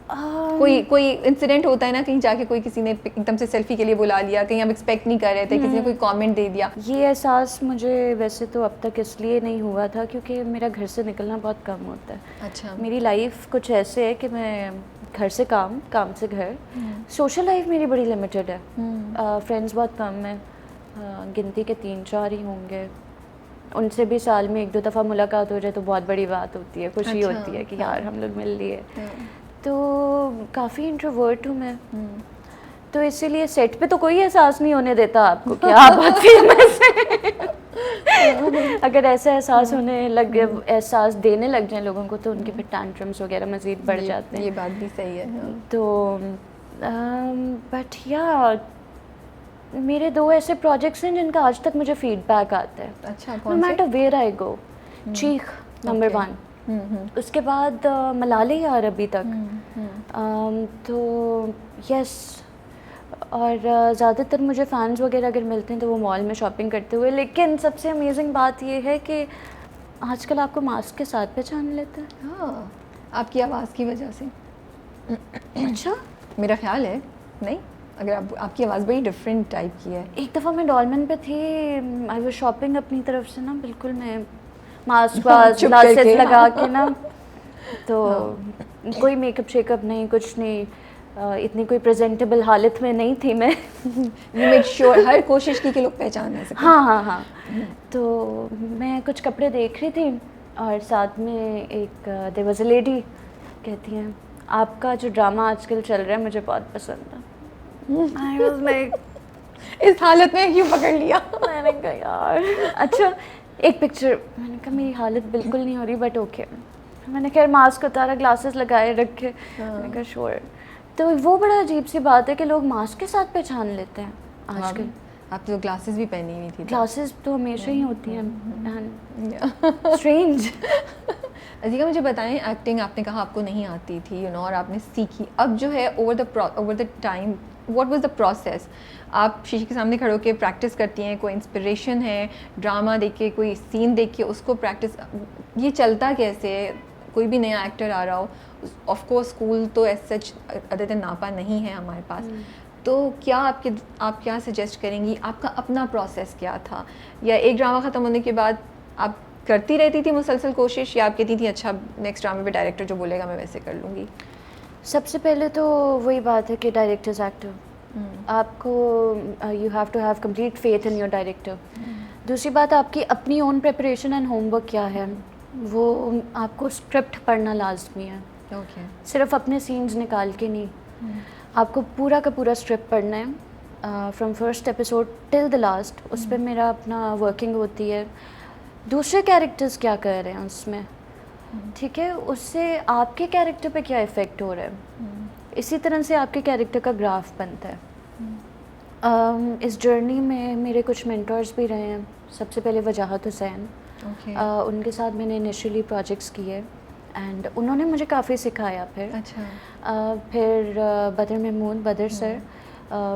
कोई इंसिडेंट होता है ना, कहीं जाके कोई किसी ने एकदम से सेल्फी के लिए बुला लिया, कहीं हम एक्सपेक्ट नहीं कर रहे थे, किसी ने कोई कमेंट दे दिया। ये एहसास मुझे वैसे तो अब तक इसलिए नहीं हुआ था क्योंकि मेरा घर से निकलना बहुत कम होता है। अच्छा। मेरी लाइफ कुछ ऐसे है कि मैं घर से काम, काम से घर, सोशल लाइफ मेरी बड़ी लिमिटेड है। फ्रेंड्स बहुत कम है, गिनती के 3-4 ही होंगे, उनसे भी साल में 1-2 दफ़ा मुलाकात हो जाए तो बहुत बड़ी बात होती है, खुशी होती है कि यार हम लोग मिल लिए। तो काफ़ी इंट्रोवर्ट हूँ मैं, तो इसीलिए सेट पे तो कोई एहसास नहीं होने देता आपको कि आप बहुत फेमस हैं। अगर ऐसा एहसास होने लग, एहसास देने लग जाए लोगों को तो उनके फिर टैंट्रम्स वगैरह मज़ीद बढ़ जाते हैं। ये बात भी सही है। तो बट या मेरे 2 ऐसे प्रोजेक्ट्स हैं जिनका आज तक मुझे फीडबैक आता है। अच्छा, नो मैटर वेयर आई गो। चीख नंबर 1, उसके बाद मलाले यार अभी तक। तो यस, और ज़्यादातर मुझे फ़ैन्स वगैरह अगर मिलते हैं तो वो मॉल में शॉपिंग करते हुए। लेकिन सबसे अमेजिंग बात ये है कि आजकल आपको मास्क के साथ पहचान लेते हैं। हाँ, आपकी आवाज़ की वजह से। अच्छा, मेरा ख्याल है, नहीं, अगर आपकी आवाज़ बड़ी डिफरेंट टाइप की है। एक दफ़ा मैं डॉलमेन पे थी, आई वाज शॉपिंग अपनी तरफ से ना, बिल्कुल मैं मास्क वास्क ग्लासेस लगा के ना, तो कोई मेकअप शेकअप नहीं, कुछ नहीं, इतनी कोई प्रेजेंटेबल हालत में नहीं थी मैं। यू मेड श्योर, हर कोशिश की कि लोग पहचान ना सकें। हाँ। तो मैं कुछ कपड़े देख रही थी और साथ में एक देयर वाज अ लेडी, कहती हैं आपका जो ड्रामा आजकल चल रहा है मुझे बहुत पसंद है। आई वाज लाइक इस हालत में क्यों पकड़ लिया? मैंने कहा यार अच्छा, एक पिक्चर, मैंने कहा मेरी हालत बिल्कुल नहीं हो रही बट ओके। मैंने खैर मास्क उतारा, ग्लासेस लगाए रखे, मैंने कहा श्योर। तो वो बड़ा अजीब सी बात है कि लोग मास्क के साथ पहचान लेते हैं आजकल। आप तो ग्लासेस भी पहनी हुई थी। ग्लासेस तो हमेशा ही होती हैं। स्ट्रेंज। अजीका, मुझे बताएं, एक्टिंग आपने कहा आपको नहीं आती थी, और आपने सीखी, अब जो है over the time what was the process? आप शीशे के सामने खड़े होकर प्रैक्टिस करती हैं, कोई इंस्पिरेशन है, ड्रामा देख के, कोई सीन देख के उसको प्रैक्टिस, ये चलता कैसे है? कोई भी नया एक्टर आ रहा हो, ऑफ कोर्स स्कूल तो एज सच अदर देन नापा नहीं है हमारे पास, तो क्या आप क्या सजेस्ट करेंगी? आपका अपना प्रोसेस क्या था? या एक ड्रामा ख़त्म होने के बाद आप करती रहती थी मुसलसल कोशिश, या आप कहती थी अच्छा नेक्स्ट ड्रामे पे डायरेक्टर जो बोलेगा मैं वैसे कर लूँगी? सबसे पहले तो वही बात है कि डायरेक्टर्स एक्टर, आपको you have to have complete faith in your director. दूसरी बात, आपकी अपनी ओन प्रिपरेशन एंड होमवर्क क्या है, वो आपको स्क्रिप्ट पढ़ना लाजमी है। सिर्फ अपने सीन्स निकाल के नहीं, आपको पूरा का पूरा स्क्रिप्ट पढ़ना है from first episode till the last. उस पर मेरा अपना वर्किंग होती है, दूसरे कैरेक्टर्स क्या कर रहे हैं उसमें, ठीक है, उससे आपके कैरेक्टर पे क्या इफ़ेक्ट हो रहा है, इसी तरह से आपके कैरेक्टर का ग्राफ बनता है। इस जर्नी में मेरे कुछ मेंटर्स भी रहे हैं। सबसे पहले वजाहत हुसैन, Okay. उनके साथ मैंने इनिशियली प्रोजेक्ट्स किए एंड उन्होंने मुझे काफ़ी सिखाया फिर अच्छा। फिर बदर महमूद बदर सर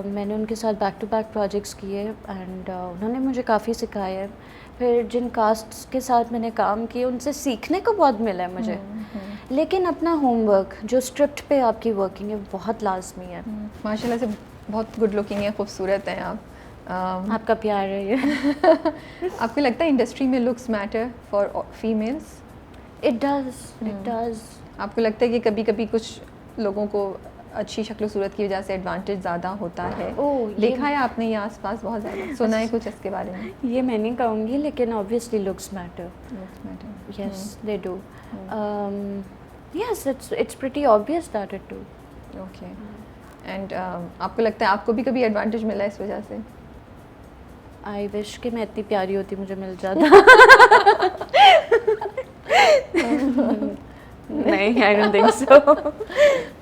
मैंने उनके साथ बैक टू बैक प्रोजेक्ट्स किए एंड उन्होंने मुझे काफ़ी सिखाया है। फिर जिन कास्ट्स के साथ मैंने काम किए उनसे सीखने को बहुत मिला है मुझे, लेकिन अपना होमवर्क जो स्क्रिप्ट पे आपकी वर्किंग है बहुत लाजमी है। माशाल्लाह से बहुत गुड लुकिंग है, खूबसूरत हैं आप। आपका प्यार है ये। आपको लगता है इंडस्ट्री में looks matter for females? It does. आपको लगता है कि कभी कभी कुछ लोगों को अच्छी शक्ल सूरत की वजह से एडवांटेज ज़्यादा होता है? देखा है आपने ये आसपास बहुत ज़्यादा, सुना है कुछ इसके बारे में? ये मैं नहीं कहूँगी, लेकिन obviously looks matter. Yes they do. Yes it's pretty obvious that it do. Okay. And आपको लगता है आपको भी कभी एडवांटेज मिला इस वजह से? आई विश कि मैं इतनी प्यारी होती मुझे मिल जाता। नहीं, I don't think so.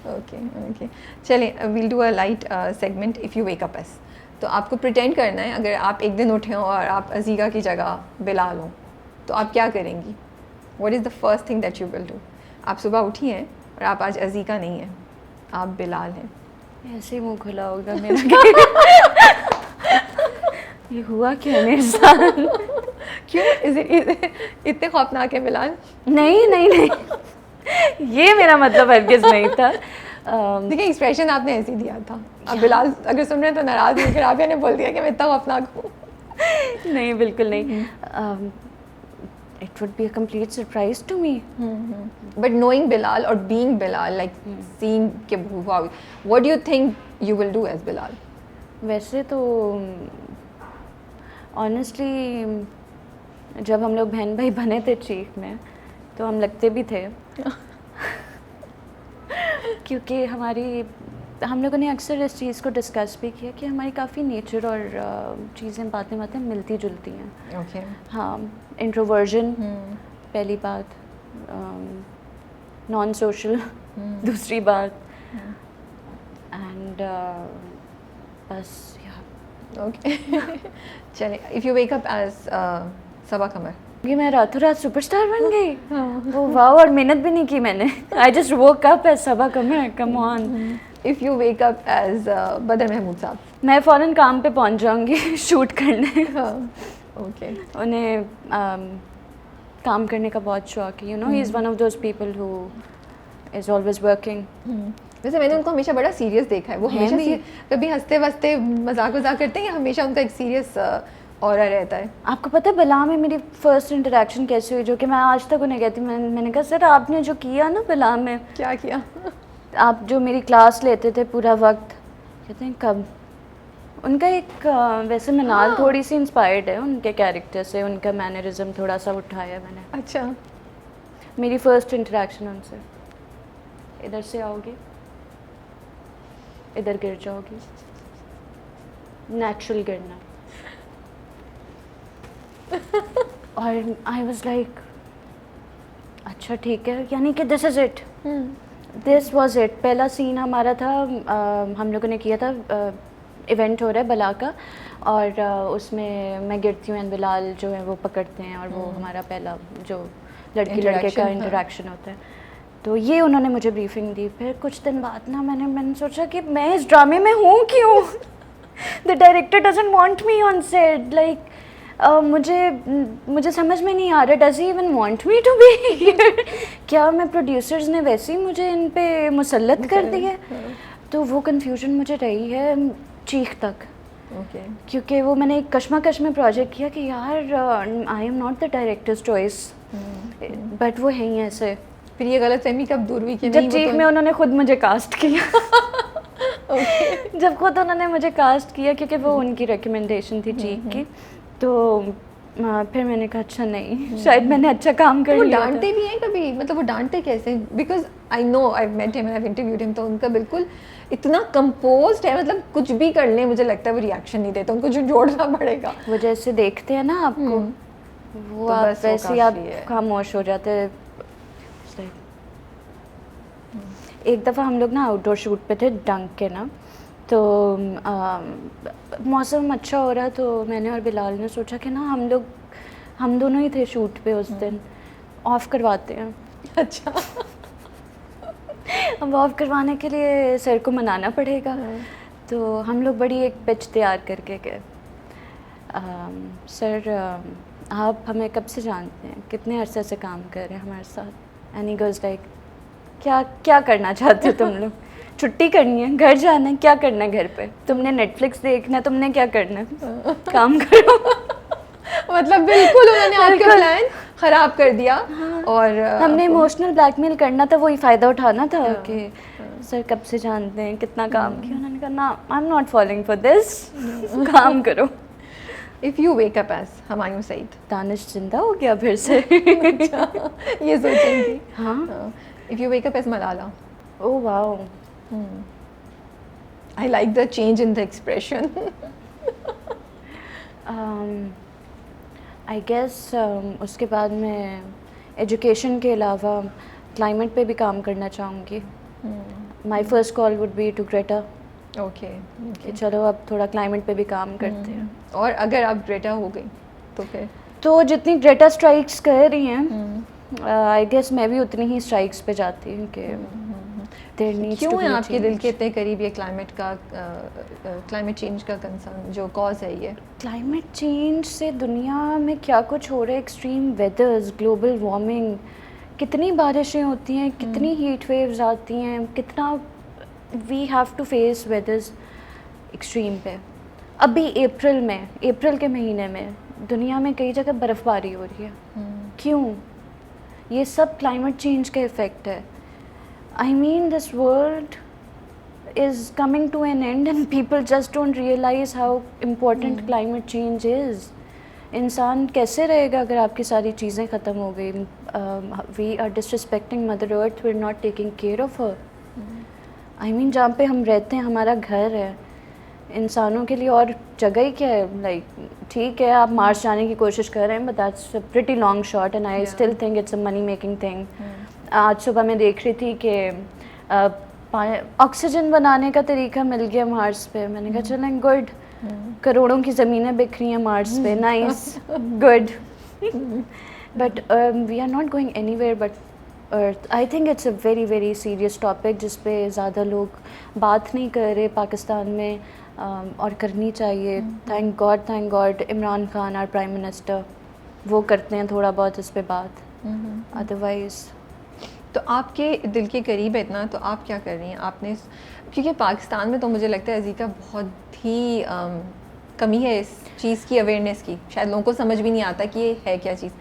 Okay okay, चलिए we'll do a light segment if you wake up as. तो आपको प्रिटेंड करना है अगर आप एक दिन उठे हो और आप अज़ीका की जगह बिलाल हो, तो आप क्या करेंगी? What is the first thing that you will do? आप सुबह उठी हैं और आप आज अज़ीका नहीं हैं, आप बिलाल हैं। ऐसे ही मुँह खुला होगा मेरा। ये हुआ क्या मेरे साथ? क्यों? इतने खौफनाक है बिलाल? नहीं नहीं नहीं, ये मेरा मतलब हरगिज़ नहीं था। देखिए एक्सप्रेशन आपने ऐसे ही दिया था। अब बिलाल अगर सुन रहे हैं तो नाराज़ नहीं, फिर आपने बोल दिया कि मैं इतना खौफनाक हूँ। नहीं, बिल्कुल नहीं। It would be a complete surprise to me. But knowing Bilal or being Bilal, like seeing कि wow, what do you think you will do as Bilal? वैसे तो ऑनेस्टली जब हम लोग बहन भाई बने थे चीख में, तो हम लगते भी थे। क्योंकि हम लोगों ने अक्सर इस चीज़ को डिस्कस भी किया कि हमारी काफ़ी नेचर और चीज़ें बातें मिलती जुलती हैं। Okay. हाँ, इंट्रोवर्जन पहली बात, नॉन सोशल दूसरी बात, एंड बस Okay. चलिए, if you wake up as सबा कमर, ये मैं रातों रात सुपरस्टार बन गई। वो वाह, और मेहनत भी नहीं की मैंने। I just woke up as Saba Qamar, come on. if you wake up as बदर महमूद साहब, मैं फ़ौरन काम पे पहुंच जाऊंगी शूट करने। ओके। उन्हें काम करने का बहुत शौक है, you know, he is one of those people who is always working. वैसे मैंने उनको हमेशा बड़ा सीरियस देखा है। वो हमेशा कभी हंसते वसते मजाक करते हैं, हमेशा उनका एक सीरियस ऑरा रहता है। आपको पता है बिला में मेरी फर्स्ट इंटरेक्शन कैसे हुई, जो कि मैं आज तक उन्हें कहती, मैंने कहा सर आपने जो किया ना बिला में। क्या किया? आप जो मेरी क्लास लेते थे पूरा वक्त। कहते हैं कब? उनका एक वैसे मनाल थोड़ी सी इंस्पायर्ड है उनके कैरेक्टर से, उनका मैनरिज्म थोड़ा सा उठाया मैंने। अच्छा। मेरी फर्स्ट इंटरेक्शन उनसे। इधर से आओगे, इधर गिर जाओगी, नेचुरल गिरना। और आई वाज लाइक अच्छा ठीक है, यानी कि this is it, this was it. पहला सीन हमारा था, हम लोगों ने किया था, इवेंट हो रहा है बला का, और उसमें मैं गिरती हूँ एंड बिलाल जो है वो पकड़ते हैं, और वो हमारा पहला जो लड़की लड़के का इंटरेक्शन होता है। तो ये उन्होंने मुझे ब्रीफिंग दी। फिर कुछ दिन बाद ना मैंने सोचा कि मैं इस ड्रामे में हूँ क्यों? The director doesn't want me on set, like मुझे समझ में नहीं आ रहा, does he even want me to be here? क्या मैं प्रोड्यूसर्स ने वैसे ही मुझे इन पे मुसल्लत कर दिया? तो वो कन्फ्यूजन मुझे रही है चीख तक। क्योंकि वो मैंने एक कश्मकश में प्रोजेक्ट किया कि यार आई am not the directors choice, but वो है ही ऐसे। फिर ये गलतफहमी कब दूर हुई कि जब चीख में उन्होंने खुद मुझे कास्ट किया। जब खुद उन्होंने मुझे कास्ट किया, क्योंकि वो उनकी रिकमेंडेशन थी चीख की, तो फिर मैंने कहा अच्छा नहीं, शायद मैंने अच्छा काम कर लिया। वो डांटते भी हैं कभी? मतलब वो डांटते कैसे? Because I know, I met him, I have interviewed him, तो उनका बिल्कुल इतना कंपोज्ड है, मतलब कुछ भी कर लें मुझे लगता है वो रिएक्शन नहीं देते, उनको जो जोड़ना पड़ेगा। वो जैसे देखते हैं ना आपको, वो तो आप वैसे ही आप खामोश हो जाते। एक दफ़ा हम लोग ना आउटडोर शूट पे थे डंक के ना, तो मौसम अच्छा हो रहा, तो मैंने और बिलाल ने सोचा कि ना हम लोग हम दोनों ही थे शूट पे उस दिन, ऑफ करवाते हैं। अच्छा। अब ऑफ करवाने के लिए सर को मनाना पड़ेगा, तो हम लोग बड़ी एक पिच तैयार करके गए, सर आप हमें कब से जानते हैं, कितने अरसे से काम कर रहे हैं हमारे साथ। एंड ही गोज़ लाइक क्या क्या करना चाहते हो तुम लोग, छुट्टी करनी है, घर जाना है, क्या करना है घर पे, तुमने नेटफ्लिक्स देखना है, तुमने क्या करना है, काम करो। मतलब बिल्कुल उन्होंने आपका प्लान ख़राब कर दिया। और हमने इमोशनल ब्लैकमेल करना था, वही फ़ायदा उठाना था कि सर कब से जानते हैं, कितना काम किया। उन्होंने कहा ना, I am not following for this, काम करो। If you wake up as Humayun Saeed, Danish जिंदा हो गया फिर से। ये सोचेंगी। हाँ। If you wake up as Malala, oh wow, I like the change in the expression. I guess उसके बाद मैं एजुकेशन के अलावा क्लाइमेट पे भी काम करना चाहूँगी। My first call would be to Greta. Okay, कि चलो अब थोड़ा क्लाइमेट पे भी काम करते हैं। और अगर आप ग्रेटा हो गई तो फिर तो जितनी ग्रेटा स्ट्राइक्स कर रही हैं, आई गेस मैं भी उतनी ही स्ट्राइक्स पे जाती हूँ कि there needs to क्यों be है a आपके दिल change. के इतने करीब ये क्लाइमेट चेंज का कंसर्न, जो कॉज है ये? क्लाइमेट चेंज से दुनिया में क्या कुछ हो रहा है, एक्सट्रीम वेदर्स, ग्लोबल वार्मिंग, कितनी बारिशें होती हैं, कितनी हीट वेव्स आती हैं, कितना we have to face weathers extreme पे। अभी अप्रैल के महीने में दुनिया में कई जगह बर्फ़बारी हो रही है। क्यों? ये सब क्लाइमेट चेंज का इफ़ेक्ट है। I mean, this world is coming to an end and people just don't realize how important climate change is. इंसान कैसे रहेगा अगर आपकी सारी चीज़ें ख़त्म हो गई? We are disrespecting Mother Earth, we're not taking care of her. I mean, जहाँ पे हम रहते हैं, हमारा घर है, इंसानों के लिए और जगह ही क्या है? लाइक ठीक है, आप मार्स जाने की कोशिश कर रहे हैं, but that's a pretty long shot and I still think it's a money making thing. आज सुबह मैं देख रही थी कि ऑक्सीजन बनाने का तरीका मिल गया मार्स पे। मैंने कहा चलें, गुड, करोड़ों की ज़मीनें बिक रही हैं मार्स पे, nice, good, but we are not going anywhere but earth. I think it's a very very serious topic जिस पे ज़्यादा लोग बात नहीं कर रहे पाकिस्तान में, और करनी चाहिए। Thank God Imran Khan our prime minister, वो करते हैं थोड़ा बहुत इस पे बात, अदरवाइज़। तो आपके दिल के करीब है इतना, तो आप क्या कर रही हैं? आपने, क्योंकि पाकिस्तान में तो मुझे लगता है अज़ीका बहुत ही कमी है इस चीज़ की, अवेयरनेस की। शायद लोगों को समझ भी नहीं आता कि ये है क्या चीज़,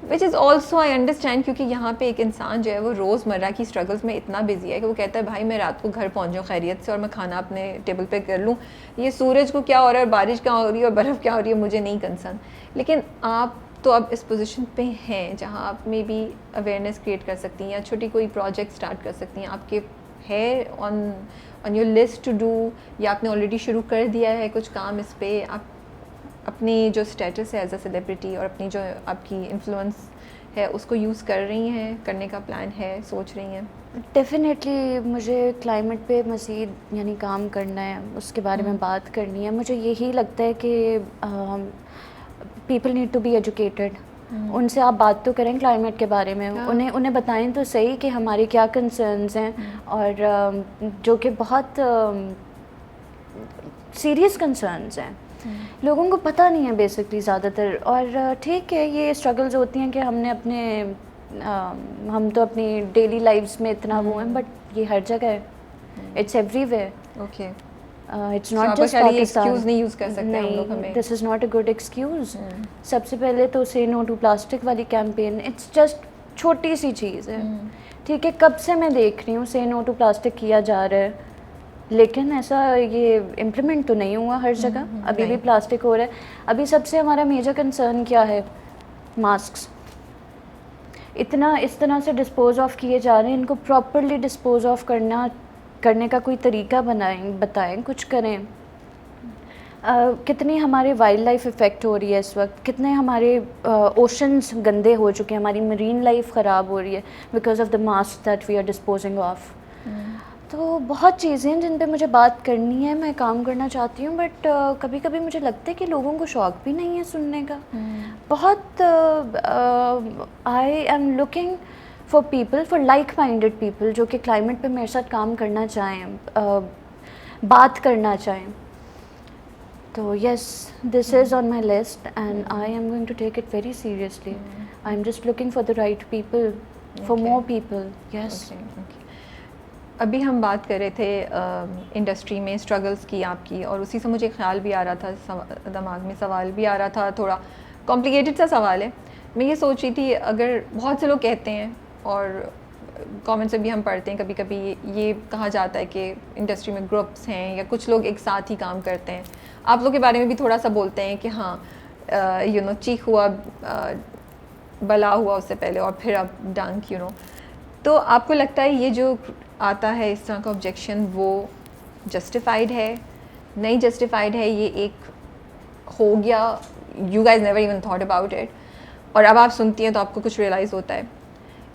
which is also I understand, क्योंकि यहाँ पे एक इंसान जो है वो रोज़मर्रा की स्ट्रगल्स में इतना बिजी है कि वो कहता है भाई मैं रात को घर पहुँच जाऊँ खैरियत से और मैं खाना अपने टेबल पे कर लूँ, ये सूरज को क्या हो रहा है, बारिश क्या हो रही है और बर्फ़ क्या हो रही है, मुझे नहीं कंसर्न। लेकिन आप तो अब इस पोजीशन पे हैं जहाँ आप मे बी अवेयरनेस क्रिएट कर सकती हैं या छोटी कोई प्रोजेक्ट स्टार्ट कर सकती हैं। आपके है on your list to do, या आपने ऑलरेडी शुरू कर दिया है कुछ काम इस पे? आप अपनी जो स्टेटस है एज अ सेलिब्रिटी और अपनी जो आपकी इन्फ्लुएंस है उसको यूज़ कर रही हैं, करने का प्लान है, सोच रही हैं? डेफिनेटली मुझे क्लाइमेट पे मज़ीद यानी काम करना है, उसके बारे में बात करनी है। मुझे यही लगता है कि people need to be educated. उनसे आप बात तो करें क्लाइमेट के बारे में, उन्हें बताएं तो सही कि हमारे क्या कंसर्न्स हैं, और जो कि बहुत सीरियस कंसर्न्स हैं। लोगों को पता नहीं है बेसिकली ज़्यादातर, और ठीक है ये स्ट्रगल्स होती हैं कि हमने हम तो अपनी डेली लाइफ्स में इतना वो हैं, बट ये हर जगह है, it's everywhere. Okay, it's not just Pakistan. नहीं यूज़ कर सकते हम लोग, हमें this is not a good excuse. सबसे पहले तो से नो टू प्लास्टिक वाली कैंपेन, इट्स जस्ट छोटी सी चीज़ है, ठीक है। कब से मैं देख रही हूँ से नो टू प्लास्टिक किया जा रहा है, लेकिन ऐसा ये इम्प्लीमेंट तो नहीं हुआ हर जगह, अभी भी प्लास्टिक हो रहा है। अभी सबसे हमारा मेजर कंसर्न क्या है? मास्क्स इतना इस तरह से डिस्पोज ऑफ किए जा रहे हैं, इनको प्रॉपरली डिस्पोज ऑफ करने का कोई तरीका बताएं, कुछ करें। कितनी हमारे वाइल्ड लाइफ इफ़ेक्ट हो रही है इस वक्त, कितने हमारे ओशंस गंदे हो चुके हैं, हमारी मरीन लाइफ ख़राब हो रही है because of the mask that we are disposing of. तो बहुत चीज़ें हैं जिन पे मुझे बात करनी है, मैं काम करना चाहती हूँ, बट कभी कभी मुझे लगता है कि लोगों को शौक भी नहीं है सुनने का। बहुत I am looking for people, for like minded people जो कि क्लाइमेट पे मेरे साथ काम करना चाहें, बात करना चाहें। तो yes, this is on my list and I am going to take it very seriously. I am just looking for the right people, for more people. Yes. अभी हम बात कर रहे थे इंडस्ट्री में स्ट्रगल्स की आपकी, और उसी से मुझे ख्याल भी आ रहा था, दिमाग में सवाल भी आ रहा था, थोड़ा कॉम्प्लिकेटेड सा सवाल है। मैं ये सोच रही थी, अगर बहुत से लोग कहते हैं और कमेंट्स में भी हम पढ़ते हैं, कभी कभी ये कहा जाता है कि इंडस्ट्री में ग्रुप्स हैं या कुछ लोग एक साथ ही काम करते हैं। आप लोग के बारे में भी थोड़ा सा बोलते हैं कि हाँ यू नो चीख हुआ, बला हुआ उससे पहले और फिर अब डंक, यू नो। तो आपको लगता है ये जो आता है इस तरह का ऑब्जेक्शन, वो जस्टिफाइड है, नहीं जस्टिफाइड है, ये एक हो गया, you guys never even thought about it, और अब आप सुनती हैं तो आपको कुछ रियलाइज़ होता है?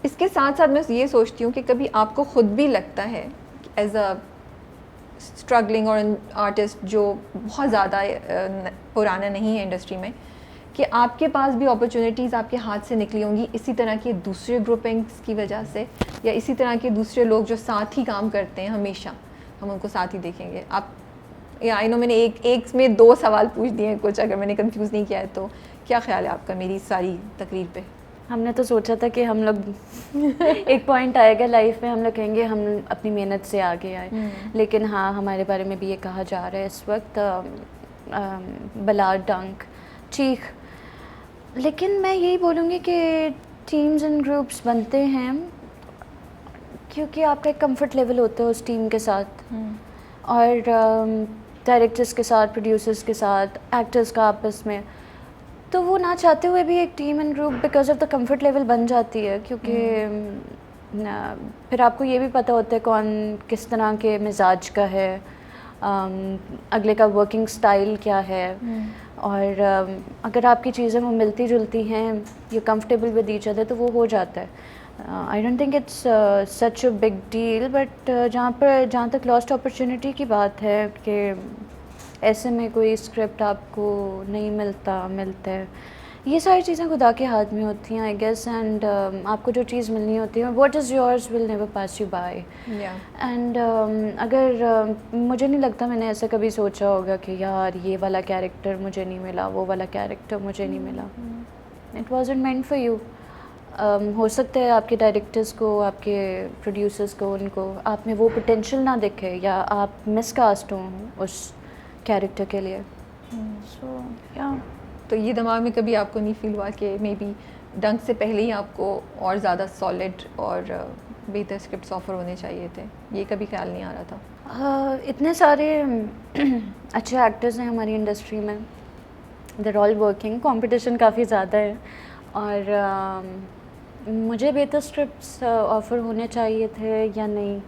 इसके साथ साथ मैं ये सोचती हूँ कि कभी आपको ख़ुद भी लगता है एज अ स्ट्रगलिंग और आर्टिस्ट जो बहुत ज़्यादा पुराना नहीं है इंडस्ट्री में, कि आपके पास भी अपॉर्चुनिटीज़ आपके हाथ से निकली होंगी इसी तरह के दूसरे ग्रुपिंग्स की वजह से, या इसी तरह के दूसरे लोग जो साथ ही काम करते हैं, हमेशा हम उनको साथ ही देखेंगे। आप या आई नो मैंने एक में 2 सवाल पूछ दिए हैं कुछ, अगर मैंने कंफ्यूज नहीं किया है तो क्या ख्याल है आपका मेरी सारी तकरीर पे? हमने तो सोचा था कि हम लोग एक पॉइंट आएगा लाइफ में, हम लोग कहेंगे हम अपनी मेहनत से आगे आए, लेकिन हाँ हमारे बारे में भी ये कहा जा रहा है इस वक्त, बला, डंक, चीख। लेकिन मैं यही बोलूँगी कि टीम्स एंड ग्रुप्स बनते हैं क्योंकि आपका एक कंफर्ट लेवल होता है उस टीम के साथ, और डायरेक्टर्स के साथ, प्रोड्यूसर्स के साथ, एक्टर्स का आपस में, तो वो ना चाहते हुए भी एक team and group because of the comfort level बन जाती है। क्योंकि फिर आपको ये भी पता होता है कौन किस तरह के मिजाज का है, अगले का वर्किंग स्टाइल क्या है, और अगर आपकी चीज़ें वो मिलती जुलती हैं, you comfortable with each other, तो वो हो जाता है। आई don't think it's such a big deal, but जहाँ तक लॉस्ट अपॉर्चुनिटी की बात है कि ऐसे में कोई स्क्रिप्ट आपको नहीं मिलता है, ये सारी चीज़ें खुदा के हाथ में होती हैं आई गेस, एंड आपको जो चीज़ मिलनी होती है, what is yours will never pass you by. And अगर मुझे नहीं लगता मैंने ऐसा कभी सोचा होगा कि यार ये वाला कैरेक्टर मुझे नहीं मिला, वो वाला कैरेक्टर मुझे नहीं मिला। It wasn't meant for you. हो सकता है आपके डायरेक्टर्स को, आपके प्रोड्यूसर्स को, उनको आप में वो पोटेंशियल ना दिखे, या आप मिसकास्ट हों उस कैरेक्टर के लिए। सो या तो ये दिमाग में कभी आपको नहीं फील हुआ कि मे बी डंक से पहले ही आपको और ज़्यादा सॉलिड और बेहतर स्क्रिप्ट्स ऑफर होने चाहिए थे? ये कभी ख्याल नहीं आ रहा था? इतने सारे अच्छे एक्टर्स हैं हमारी इंडस्ट्री में, देयर ऑल वर्किंग, कंपटीशन काफ़ी ज़्यादा है, और मुझे बेहतर स्क्रिप्ट्स ऑफ़र होने चाहिए थे या नहीं,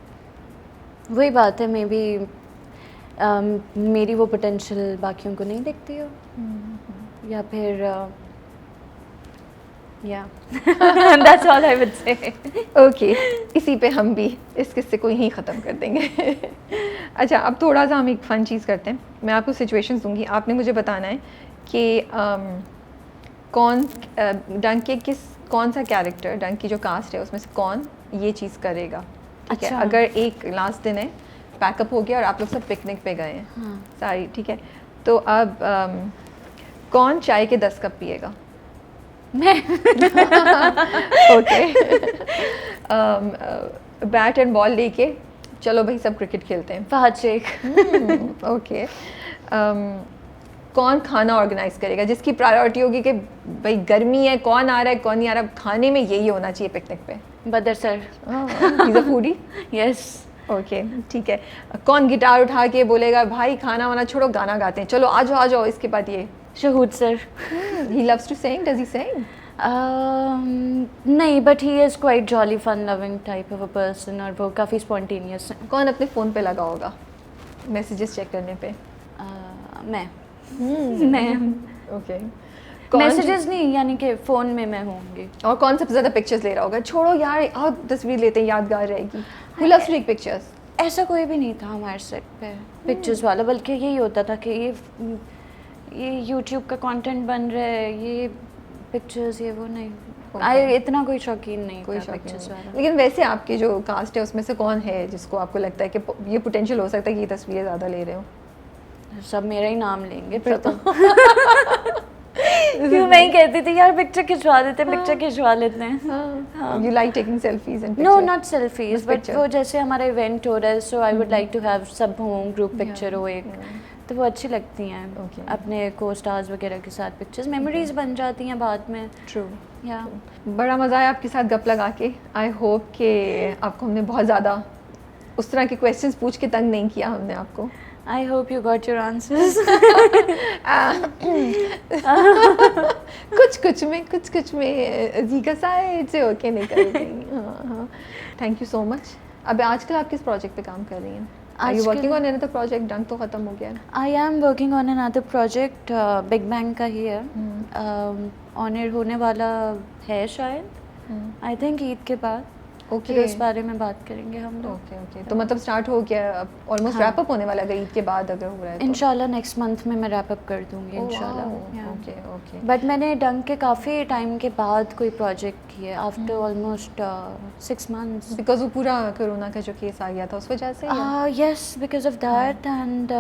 वही बात है। मे बी मेरी वो पोटेंशियल बाकियों को नहीं दिखती हो, या फिर या that's all I would say. Okay, इसी पे हम भी इस किस्से को यहीं ख़त्म कर देंगे। अच्छा, अब थोड़ा सा हम एक फ़न चीज़ करते हैं। मैं आपको सिचुएशंस दूंगी, आपने मुझे बताना है कि डंक के कौन सा कैरेक्टर, डंक की जो कास्ट है उसमें से कौन ये चीज़ करेगा, ठीक है? अगर एक लास्ट दिन है, पैकअप हो गया और आप लोग सब पिकनिक पे गए हैं, हाँ। सारी, ठीक है, तो अब कौन चाय के 10 कप पिएगा? मैं ओके। बैट एंड बॉल लेके चलो भाई सब क्रिकेट खेलते हैं। फहद शेख। ओके। कौन खाना ऑर्गेनाइज करेगा, जिसकी प्रायोरिटी होगी कि भाई गर्मी है, कौन आ रहा है कौन नहीं आ रहा, खाने में यही होना चाहिए पिकनिक पे? बदर sir. Is a foodie? Yes. Okay, ठीक है। कौन गिटार उठा के बोलेगा भाई खाना वाना छोड़ो, गाना गाते हैं, चलो आ जाओ, इसके बाद ये? Shahood sir. He loves to sing, does he sing? नहीं, but he is quite jolly fun loving type of a person, और वो काफ़ी स्पॉन्टेनियस है। कौन अपने फ़ोन पे लगा होगा मैसेजेस चेक करने पे? मैं। मैं। ओके। मैसेजेस नहीं, यानी कि फ़ोन में मैं होंगी। और कौन सबसे ज़्यादा पिक्चर्स ले रहा होगा? छोड़ो यार, आओ तस्वीर लेते हैं, यादगार रहेगी। Who loves to take pictures? ऐसा कोई भी नहीं था हमारे सेट पे पिक्चर्स वाला, बल्कि यही होता था कि ये यूट्यूब का कंटेंट बन रहा है, ये पिक्चर्स ये वो नहीं। इतना कोई शौकीन नहीं कोई था शौकीन पिक्चर्स नहीं। वाला। लेकिन वैसे आपकी जो कास्ट है उसमें से कौन है जिसको आपको लगता है कि ये पोटेंशियल हो सकता है कि ये तस्वीरें ज़्यादा ले रहे हो? सब मेरा ही नाम लेंगे फिर तो। क्यों मैं ही कहती थी यार पिक्चर खिंचवा देते हैं, पिक्चर खिंचवा लेते हैं। You like taking selfies and no not selfies, but picture. वो जैसे हमारा इवेंट हो रहा है, so I would like to have सब होम ग्रुप पिक्चर हो एक, तो वो अच्छी लगती हैं। Okay. अपने को स्टार्स वगैरह के साथ पिक्चर्स, मेमोरीज बन जाती हैं बाद में। ट्रू। या बड़ा मज़ा आया आपके साथ गप लगा के। आई होप कि आपको हमने बहुत ज़्यादा उस तरह के क्वेश्चंस पूछ के तंग नहीं किया हमने आपको। I hope you got your answers. कुछ में जीका साइड से होके निकल गई। हाँ। Thank you so much. अब आजकल आप किस प्रोजेक्ट पे काम कर रही हैं? Are you working on another project? डंक तो ख़त्म हो गया है। I am working on another project, big bang का ही है। ऑनर होने वाला है शायद, आई थिंक ईद के बाद। ओके। फिर उस बारे में बात करेंगे हम लोग। ओके। तो मतलब स्टार्ट हो गया, अब ऑलमोस्ट रैप अप होने वाला है ईद के बाद अगर हो रहा है तो। इंशाल्लाह नेक्स्ट मंथ में मैं रैप अप कर दूंगी इंशाल्लाह। ओके। बट मैंने डंक के काफ़ी टाइम के बाद कोई प्रोजेक्ट किया, आफ्टर ऑलमोस्ट 6 months। बिकॉज वो पूरा कोरोना का जो केस आ गया था उस वजह से। Yes, because of that. And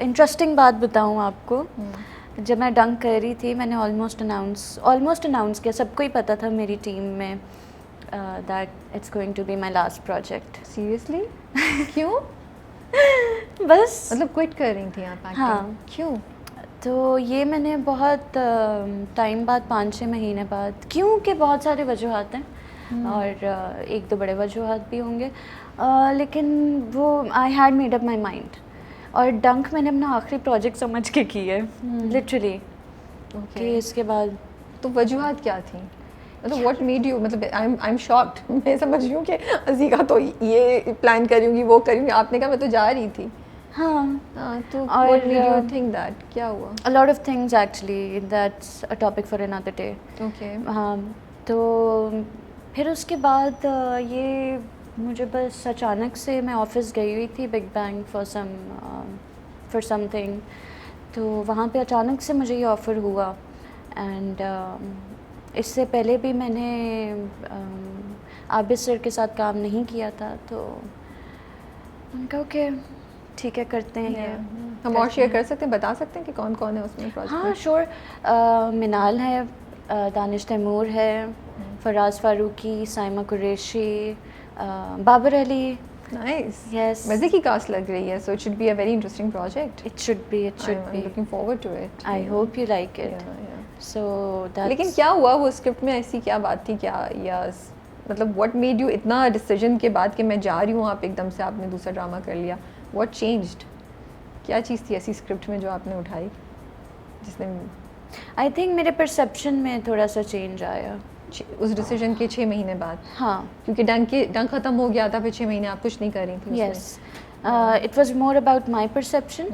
interesting बात बताऊँ आपको, जब मैं डंक कर रही थी मैंने ऑलमोस्ट अनाउंस किया, सबको ही पता था मेरी टीम में that it's going to be my last project. Seriously? क्यों? बस मतलब क्विट कर रही थी आप एक्टिंग? हाँ। क्यों? तो ये मैंने बहुत टाइम बाद, 5-6 महीने बाद, क्योंकि बहुत सारे वजूहात हैं और एक दो बड़े वजूहात भी होंगे, लेकिन वो I had made up my mind. और डंक मैंने अपना आखिरी प्रोजेक्ट समझ के की है लिटरली। कि इसके बाद तो वजूहात क्या थी? मतलब व्हाट मेड यू, मतलब आई एम शॉक्ड। मैं समझ रही हूँ कि अजीका तो ये प्लान करूँगी वो करूँगी, आपने कहा मैं तो जा रही थी। हाँ, तो और what made you think that? क्या हुआ? a lot of things actually, that's a topic for another day। Okay. हाँ, तो फिर उसके बाद ये मुझे बस अचानक से, मैं ऑफिस गई हुई थी बिग बैंग फॉर समथिंग, तो वहाँ पे अचानक से मुझे ये ऑफ़र हुआ। एंड इससे पहले भी मैंने आबिद सर के साथ काम नहीं किया था, तो उनका ओके ठीक है करते हैं ये। हम और शेयर कर सकते हैं, बता सकते हैं कि कौन कौन है उसमें प्रोजेक्ट? हाँ श्योर। मिनाल है, दानिश तैमूर है, फराज फारूकी, साइमा कुरैशी, बाबर अली। नाइस। Yes. मज़े की कास्ट लग रही है, so it should be a very interesting project. It should be, it should I'm be। looking forward to it। I hope you like it। Yeah. So that's। लेकिन क्या हुआ वो स्क्रिप्ट में, ऐसी क्या बात थी क्या, या मतलब व्हाट मेड यू इतना डिसीजन के बाद कि मैं जा रही हूँ, आप एकदम से आपने दूसरा ड्रामा कर लिया? What changed? क्या चीज़ थी ऐसी स्क्रिप्ट में जो आपने उठाई जिसने? I think मेरे परसेप्शन में थोड़ा सा चेंज आया उस डिसीजन के 6 महीने बाद? हाँ। क्योंकि डंक ख़त्म हो गया था, फिर 6 महीने आप कुछ नहीं कर रही थी। Yes। It was more about my perception।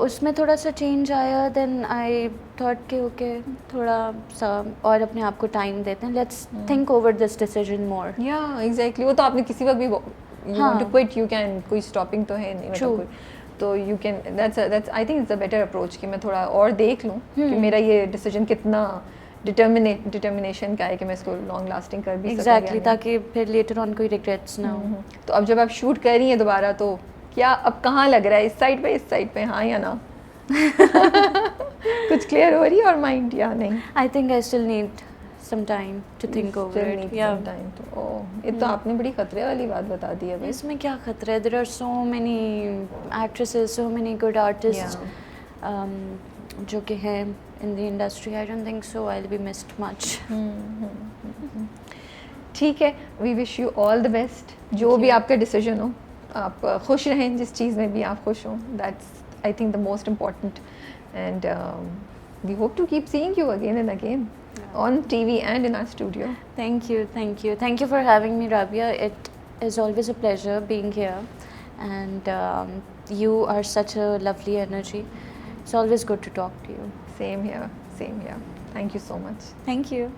उसमें थोड़ा सा चेंज आया, देन आई थॉट कि ओके थोड़ा सा और अपने आप को टाइम देते हैं, let's think over this decision more. या एग्जैक्टली, वो तो आपने किसी वक्त भी you want to quit, you can, कोई स्टॉपिंग तो है नहीं, मतलब कोई, तो you can, that's I think it's a better approach कि मैं थोड़ा और देख लूँ कि मेरा ये डिसीजन कितना डिटर्मिनेशन का है कि मैं इसको लॉन्ग लास्टिंग कर भी सकूँ। एग्जैक्टली, ताकि फिर लेटर ऑन कोई रिग्रेट्स ना हो। तो अब जब आप शूट कर रही हैं दोबारा, तो क्या अब कहाँ लग रहा है, इस साइड पे हाँ या ना? कुछ क्लियर हो रही है और माइंड, या नहीं? I think I still need some time to think over it। Yeah, time to, ये तो आपने बड़ी खतरे वाली बात बता दी है भाई। इसमें क्या खतरा है? There are so many actresses, so many good artists जो कि हैं in the industry। I don't think so I'll be missed much। ठीक है, we wish you all the best। जो भी आपका डिसीजन हो, आप खुश रहें, जिस चीज़ में भी आप खुश हों, that's I think the most important। and we hope to keep seeing you again and again on TV and in our studio। Thank you for having me, Rabia। It is always a pleasure being here, and you are such a lovely energy। It's always good to talk to you। Same here। Thank you so much। Thank you।